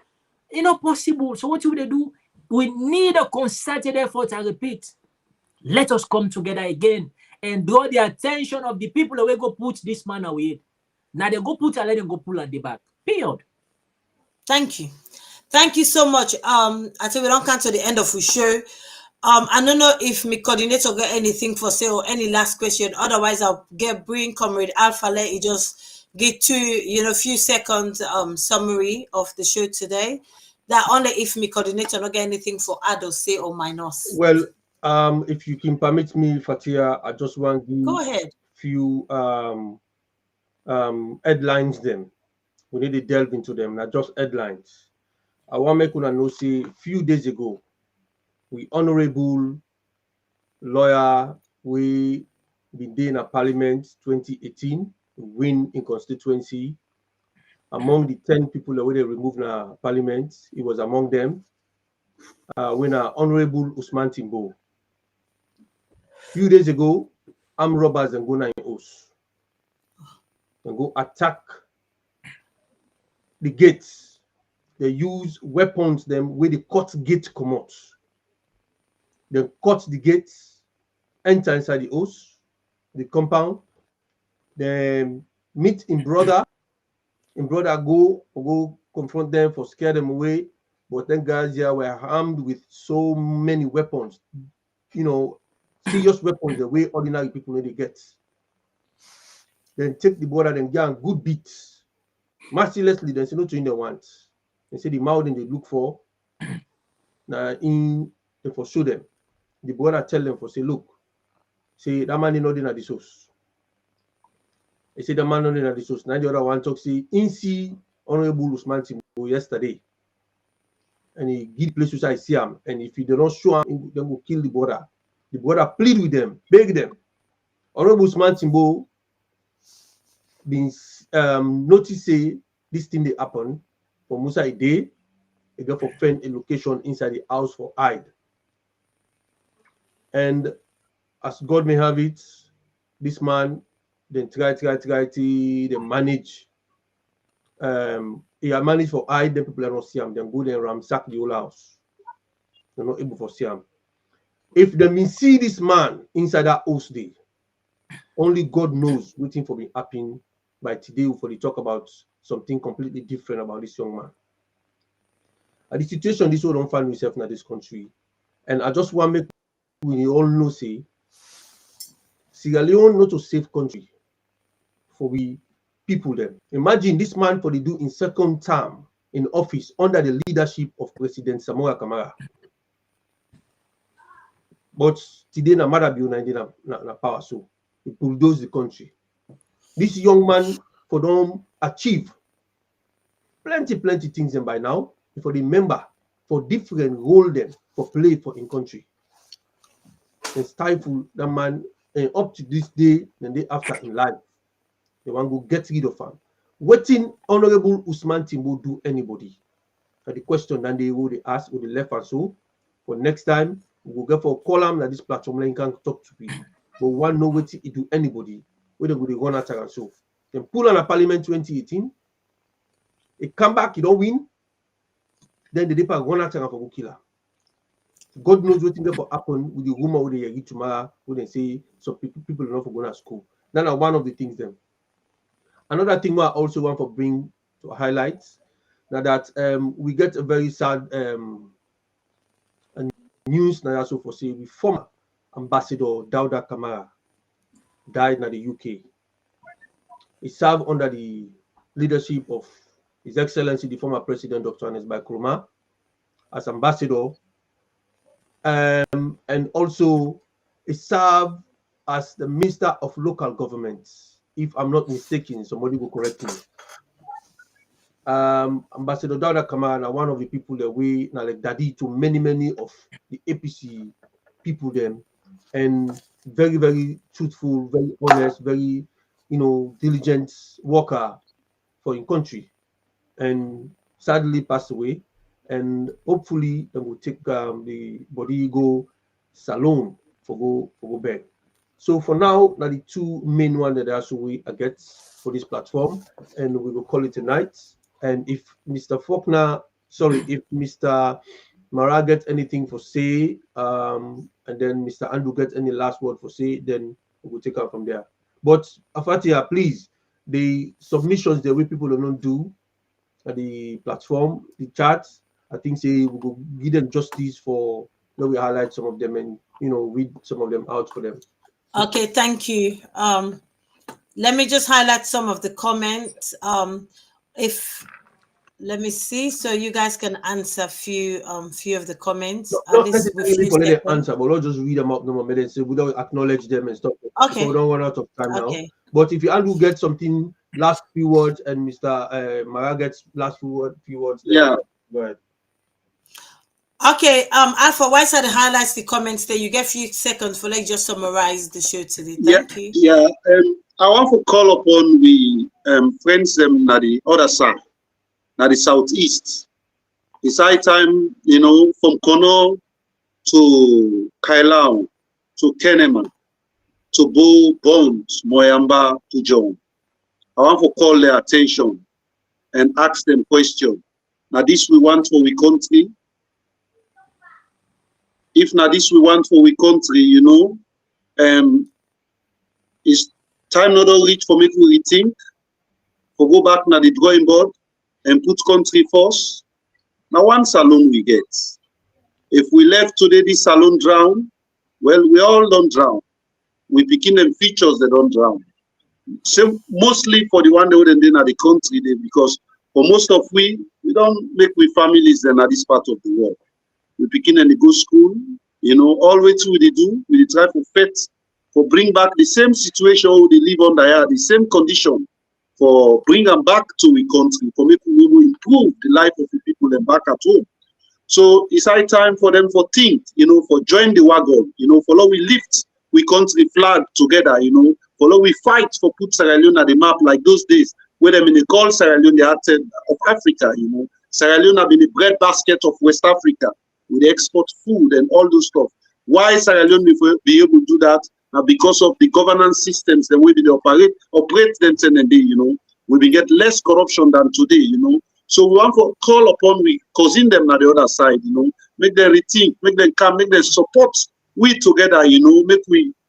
It's not possible. So what you would do? We need a concerted effort. I repeat. Let us come together again and draw the attention of the people that will go put this man away. Now they go put and let them go pull at the back. Period. Thank you. Thank you so much. I think we don't come to the end of the show. I don't know if my coordinator got anything for say or any last question. Otherwise, I'll bring Comrade Alpha. Let you just get to few seconds summary of the show today. That only if my coordinator not get anything for add or say or minus. Well, if you can permit me, Fatia, I just want to go ahead. Few headlines them. We need to delve into them, not just headlines. I want to make una know say few days ago, we honorable lawyer we been there in a parliament 2018 win in constituency. Among the 10 people that were removed in a parliament, it was among them. When Honorable Usman Timbo. Few days ago, armed robbers and go na in house and go attack the gates. They use weapons them where they cut gate come out. They cut the gates, enter inside the house, the compound. They meet in brother. In brother go confront them for scare them away. But then guys here were armed with so many weapons, serious weapons the way ordinary people need to get. Then take the border, then get good beats. Mercilessly, then say no to in the want. They say the mountain they look for. Now they for show them. The border tell them for say, look, say that man is not in at the source. They say the man not in at the source. Now the other one talk say in see Honorable Usman Timbo yesterday. And he give places I see him. And if he do not show him, then will kill the border. The border plead with them, beg them. Honorable Usman Timbo been notice say this thing they happen for Musa a day. They go for find a location inside the house for hide. And as God may have it, this man then try to manage. He managed for hide, then people are not see him. Then go there and ransack the whole house. They're not able to see him. If they see this man inside that house day, only God knows waiting for me happening by today for the talk about something completely different about this young man. And the situation this one don't find himself in this country. And I just want to make we all know say Sierra Leone not a safe country for we people them. Imagine this man for the do in second term in office under the leadership of President Kamara. But today na Marrah na power so he bulldoze the country. This young man for them achieve plenty things and by now for the member for different role them for play for in country. And stifle that man and up to this day and day after in life. They want to get rid of him. Waiting Honorable Usman Timbo do anybody? And the question that they will ask with the left and so for next time we will get for a column that this platform like can talk to people. But one know what it do anybody whether they run at and so. Then pull on a parliament 2018. It come back, you don't win. Then the paper run out and for killer. God knows what things for happen with the rumor with the tomorrow when they say some people are not for going to school. That's one of the things then. Another thing I also want to bring to highlight now that we get a very sad news now also for say we former Ambassador Dauda Kamara died in the UK. He served under the leadership of His Excellency the former President Dr. Anes Nkrumah as ambassador, and also he served as the Minister of Local Governments. If I'm not mistaken, somebody will correct me. Ambassador Dauda Kamara, one of the people that we like daddy to many of the APC people them, and very, very truthful, very honest, very diligent worker for in country, and sadly passed away. And hopefully they will take the body go SLeone for go back. So for now, now the two main ones that also we get for this platform, and we will call it a night. And if Mr. Faulkner, sorry, if Mr. Marrah gets anything for say, and then Mr. Andrew gets any last word for say, then we will take out from there. But Afatia, please, the submissions the way people don't do at the platform, the chats, I think say we will give them justice for we highlight some of them and read some of them out for them. Okay, thank you. Let me just highlight some of the comments. Let me see, so you guys can answer few of the comments. Not necessarily for them answer, but I'll just read them out no more so we don't acknowledge them and stuff. Okay. So we don't run out of time now. But if you Andrew gets something, last few words, and Mr. Marrah gets last few words. Yeah. Go ahead. Okay, Alpha, why side highlights the comments there? You get a few seconds for just summarize the show today. Thank you. Yeah. I want to call upon the friends on the other side, at the southeast. It's high time, from Kono to Kailau to Keneman to Bo Bones, Moyamba to John. I want to call their attention and ask them questions. Now this we want for we country. If now this we want for we country, it's time not only for me to rethink, for go back now the drawing board and put country first. Now one SLeone we get. If we left today this SLeone drown, well, we all don't drown. We begin them features that don't drown. So mostly for the one that wouldn't in the country, because for most of we don't make we families then at this part of the world. We begin in the good school, all way through we do, we try to fit, for bring back the same situation we live under here, the same condition, for bring them back to the country, for make we will improve the life of the people and back at home. So it's high time for them for think, for join the wagon, follow we lift we country flag together, follow we fight for put Sierra Leone at the map like those days where them in the call Sierra Leone the heart of Africa, Sierra Leone have been the bread basket of West Africa. We export food and all those stuff. Why Sierra Leone will be able to do that? Now because of the governance systems the way they operate them and they, we get less corruption than today, So we want to call upon we cousin them on the other side, make them rethink, make them come, make them support we together,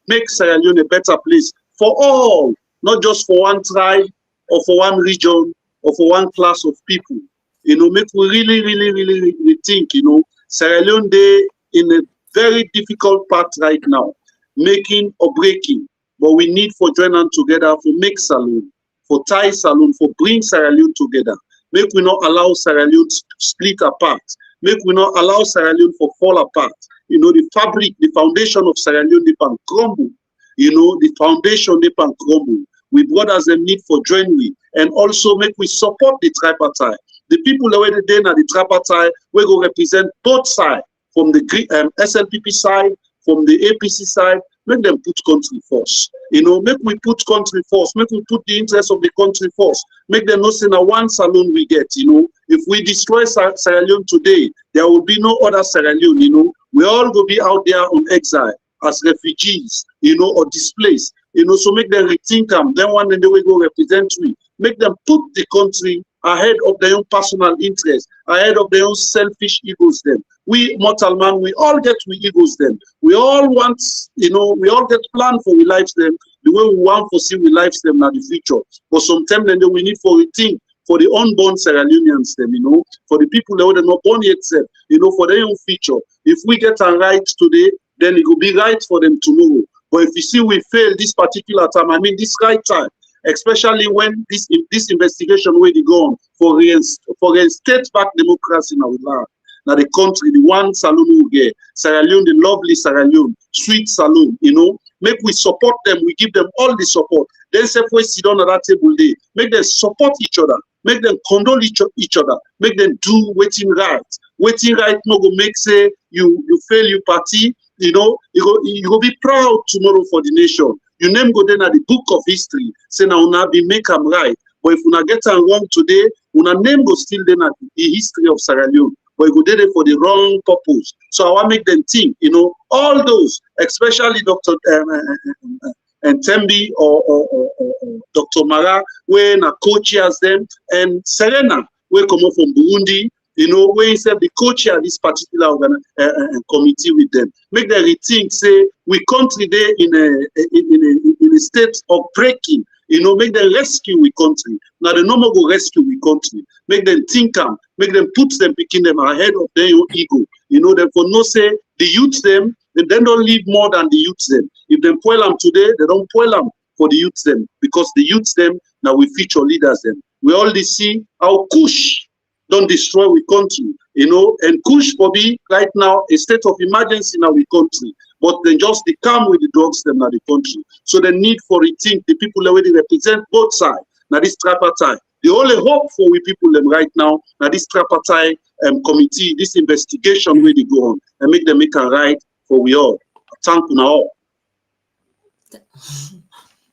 make Sierra Leone a better place for all, not just for one tribe or for one region or for one class of people. Make we really rethink, Sierra Leone they in a very difficult part right now, making or breaking, but we need for join them together for make SLeone, for tie SLeone, for bring Sierra Leone together. Make we not allow Sierra Leone to split apart. Make we not allow Sierra Leone to fall apart. The fabric, the foundation of Sierra Leone, they can crumble. The foundation, they can crumble. We brothers them need for join we, and also make we support the tripartite. The people that were there at the tripartite, we go represent both sides, from the SLPP side, from the APC side. Make them put country first. Make we put country first. Make we put the interest of the country first. Make them not say now one SLeone we get. If we destroy Sierra Leone today, there will be no other Sierra Leone. We all will be out there on exile as refugees, or displaced. So make them rethink them. Then one day we go represent we. Make them put the country ahead of their own personal interests, ahead of their own selfish egos them. We mortal man, we all get we egos them. We all want, we all get plan for we lives them, the way we want to see we lives them in the future. But sometimes then we need for a thing for the unborn Sierra Leoneans them, for the people that are not born yet, for their own future. If we get a right today, then it will be right for them tomorrow. But if you see we fail this particular time, I mean this right time, especially when this investigation will go on for reinstate back democracy in our land. Now the country, the one saloon we get, Sierra Leone, the lovely Sierra Leone, sweet saloon, make we support them, we give them all the support. Then say we sit down at that table day, make them support each other, make them condole each other, make them do waiting right. Waiting right no go make say you fail your party, you go be proud tomorrow for the nation. Your name go then at the book of history, say now una be make them right. But if una get them wrong today, una name go still then at the history of Sierra Leone. But you go there for the wrong purpose. So I want to make them think, all those, especially Dr. and Tembi or Dr. Marrah, when a co-chairs them, and Serena, we come up from Burundi, where instead the co-chair this particular committee with them. Make them rethink, say, we country there in a state of breaking. Make them rescue we country. Now the normal go rescue we country. Make them think make them put them picking them ahead of their own ego. Them for no say the youth them, they then don't leave more than the youth them. If they poil them today, they don't poil them for the youth them, because the youth them now we feature leaders them. We already see how Kush don't destroy we country, and Kush for be right now a state of emergency in our country. But then just they come with the drugs them in the country. So the need for rethink the people already represent both sides. Now this tripartite. The only hope for we people them right now, now this tripartite committee, this investigation where they go on and make them make a right for we all. Thank you now.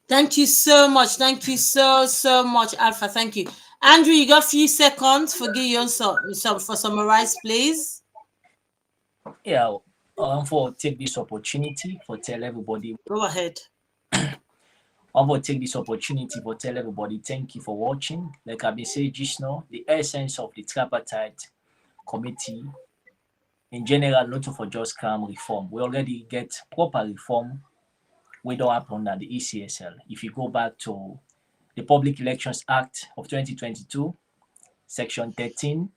Thank you so much. Thank you so much, Alpha. Thank you. Andrew, you got a few seconds for Guillaume for summarize, please. Yeah. For take this opportunity for tell everybody. Go ahead. I want to take this opportunity for tell everybody thank you for watching. Like I've been saying just now, the essence of the tripartite committee in general, not for just calm reform. We already get proper reform. We don't happen at the ECSL. If you go back to the Public Elections Act of 2022, Section 13,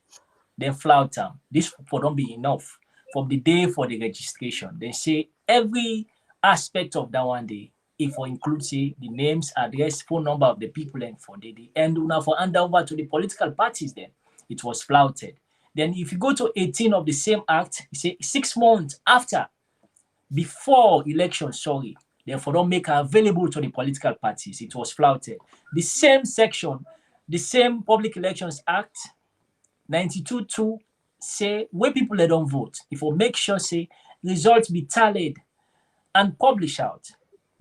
then flout them. This for don't be enough. From the day for the registration, they say every aspect of that one day, if we include say the names, address, phone number of the people, and for the end now for hand over to the political parties, then it was flouted. Then if you go to 18 of the same act, you say 6 months after, before election, therefore don't make it available to the political parties, it was flouted. The same section, the same Public Elections Act, 92.2, say where people they don't vote, if we make sure say results be tallied and published out,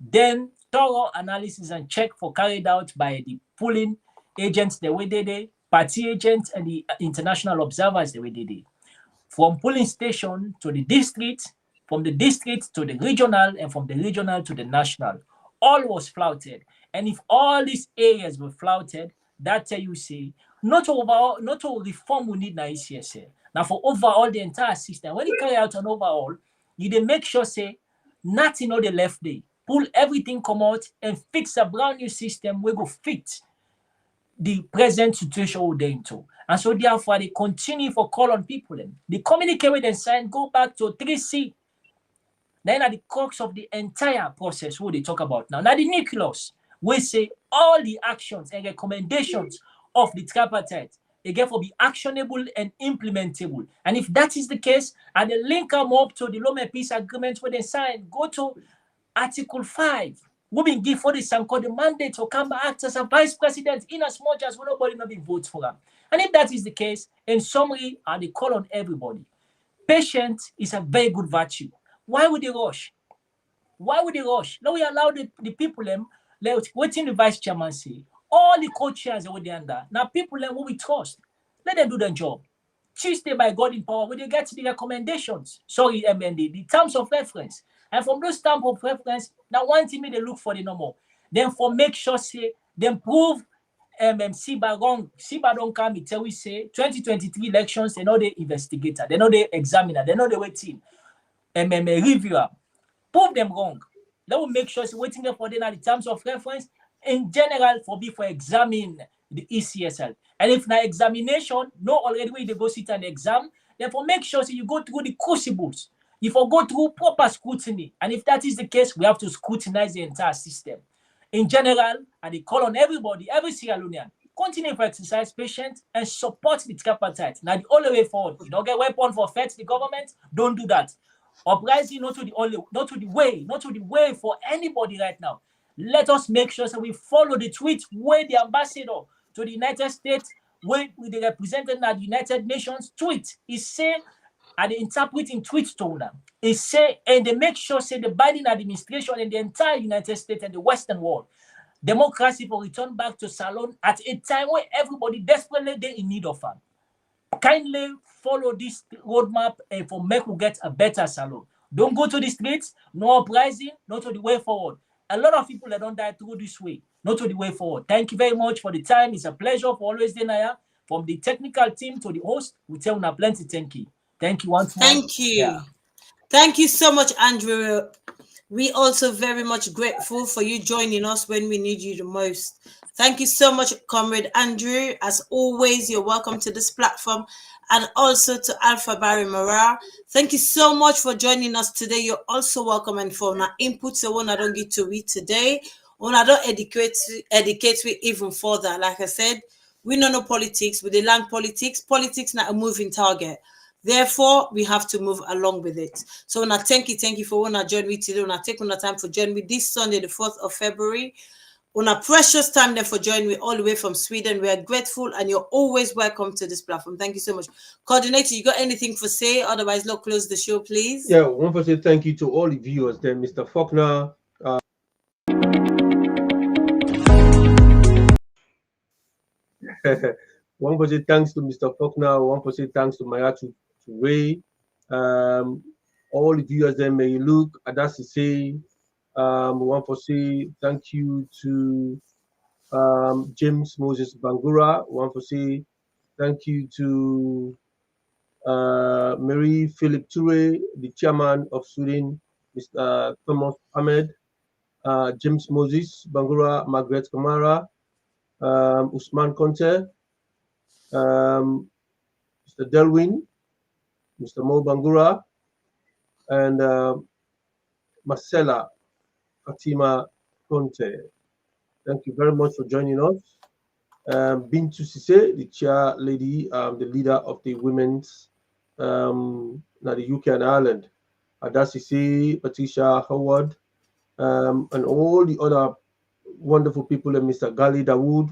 then thorough analysis and check for carried out by the polling agents the way they did, party agents and the international observers the way they did. From polling station to the district, from the district to the regional, and from the regional to the national, all was flouted. And if all these areas were flouted, that tell you say not all reform we need now ECSL. Now for overall the entire system, when you carry out an overall, you then make sure say nothing on the left day. Pull everything come out and fix a brand new system we go fit the present situation we're into. And so therefore they continue for call on people. They communicate with and sign, go back to 3C. Then at the crux of the entire process what they talk about now. Now the nucleus, we say all the actions and recommendations of the tripartite again for be actionable and implementable. And if that is the case, and then link them up to the Lome Peace Agreement where they sign, go to Article 5. We been give for the Sanko the mandate to come act as a vice president in as much as nobody not be votes for him. And if that is the case, in summary, they call on everybody. Patience is a very good virtue. Why would they rush? Why would they rush? Now we allow the people waiting the vice chairman say. All the co-chairs are there under. Now people who we trust. Let them do their job. Tuesday by God in power, when they get to the recommendations. Sorry, the terms of reference. And from those terms of reference, now one thing they look for the normal. Then for make sure say, then prove Siba wrong. Siba don't come and tell we say 2023 elections, they know the investigator, they know the examiner, they know the waiting, reviewer. Prove them wrong. They will make sure it's waiting for them at the terms of reference in general for examine the ECSL. And if na examination, no already way they go sit an exam, therefore make sure so you go through the crucibles. You go through proper scrutiny. And if that is the case, we have to scrutinize the entire system. In general, and they call on everybody, every Sierra Leonean, continue to exercise patience and support the tripartite. Now the only way forward. You don't get weapon for fight the government, don't do that. Uprising not to the way for anybody right now. Let us make sure that we follow the tweet where the ambassador to the United States, where with the representative at the United Nations tweet is saying, and the interpreting tweet tone is say, and they make sure say the Biden administration and the entire United States and the Western world, democracy will return back to SLeone at a time where everybody desperately they in need of them. Kindly follow this roadmap and for make we get a better SLeone. Don't go to the streets, no uprising, not to the way forward. A lot of people that don't die to go this way, not to the way forward. Thank you very much for the time. It's a pleasure for always Denaya. From the technical team to the host, we tell you plenty. Thank you. Thank you once more. Thank you. Yeah. Thank you so much, Andrew. We also very much grateful for you joining us when we need you the most. Thank you so much, Comrade Andrew. As always, you're welcome to this platform, and also to Alpha Barrie Marrah. Thank you so much for joining us today. You're also welcome, and for our input, so one I don't get to read today, when I don't educate we even further. Like I said, we know no politics, we learn politics. Politics not a moving target. Therefore, we have to move along with it. So, when I thank you for when I join me today. When I take on time for joining me this Sunday, the 4th of February. On a precious time there for joining me all the way from Sweden. We are grateful, and you're always welcome to this platform. Thank you so much. Coordinator, you got anything for say? Otherwise, let's close the show, please. Yeah, I want to say thank you to all the viewers. Then, Mr. Faulkner. One for say thanks to Mr. Faulkner. One for say thanks to Marrah, to Ray. All the viewers there, may you look. Adasi say. One for say thank you to James Moses Bangura. One for say thank you to Mary Philip Toure, the chairman of Sweden, Mr. Thomas Ahmed, James Moses Bangura, Margaret Kamara, Usman Conte, Mr. Delwin, Mr. Mo Bangura, and Marcella Fatima Conte. Thank you very much for joining us. Bintu Sise, the chair lady, the leader of the women's now the UK and Ireland. Adasi Sise, Patricia Howard, and all the other wonderful people, and Mr. Gali Dawood,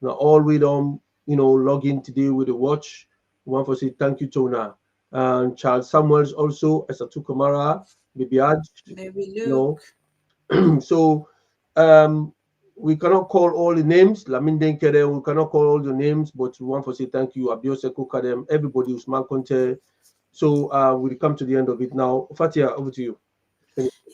now all we don't log in today with a watch. We want to say thank you, Tona. And Charles Samuels also, Esatu Kamara, Baby Aj, so we cannot call all the names. Lamin Denkere, we cannot call all the names, but we want to say thank you, Abiose Kokadem, everybody, Usman Conte. So we'll come to the end of it now. Fatia, over to you.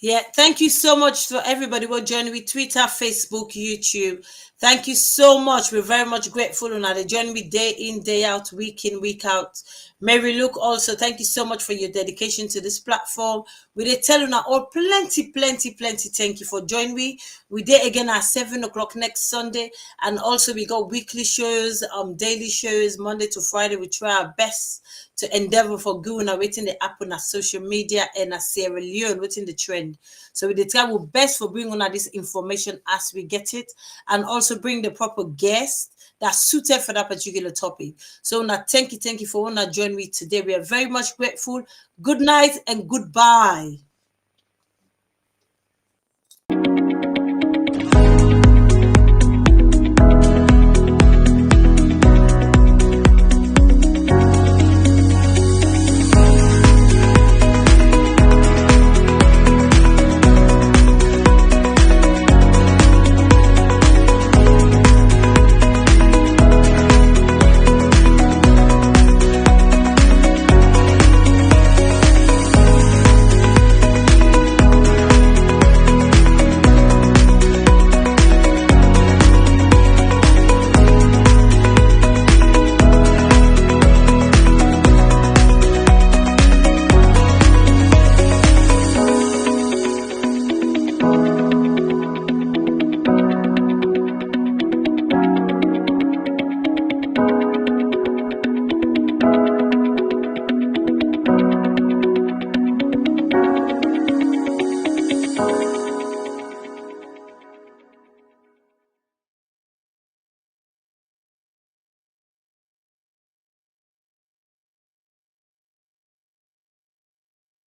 Yeah, thank you so much for everybody who joined with Twitter, Facebook, YouTube. Thank you so much. We're very much grateful. And they join me day in, day out, week in, week out. Mary Luke also, thank you so much for your dedication to this platform. We did tell you all plenty. Thank you for joining me. We did again at 7 o'clock next Sunday. And also we got weekly shows, daily shows, Monday to Friday. We try our best to endeavor for going and waiting the app on our social media and Sierra Leone, waiting the trend. So we try our best for bringing on this information as we get it, and also bring the proper guests that's suited for that particular topic. So now thank you for joining me today. We are very much grateful. Good night and goodbye.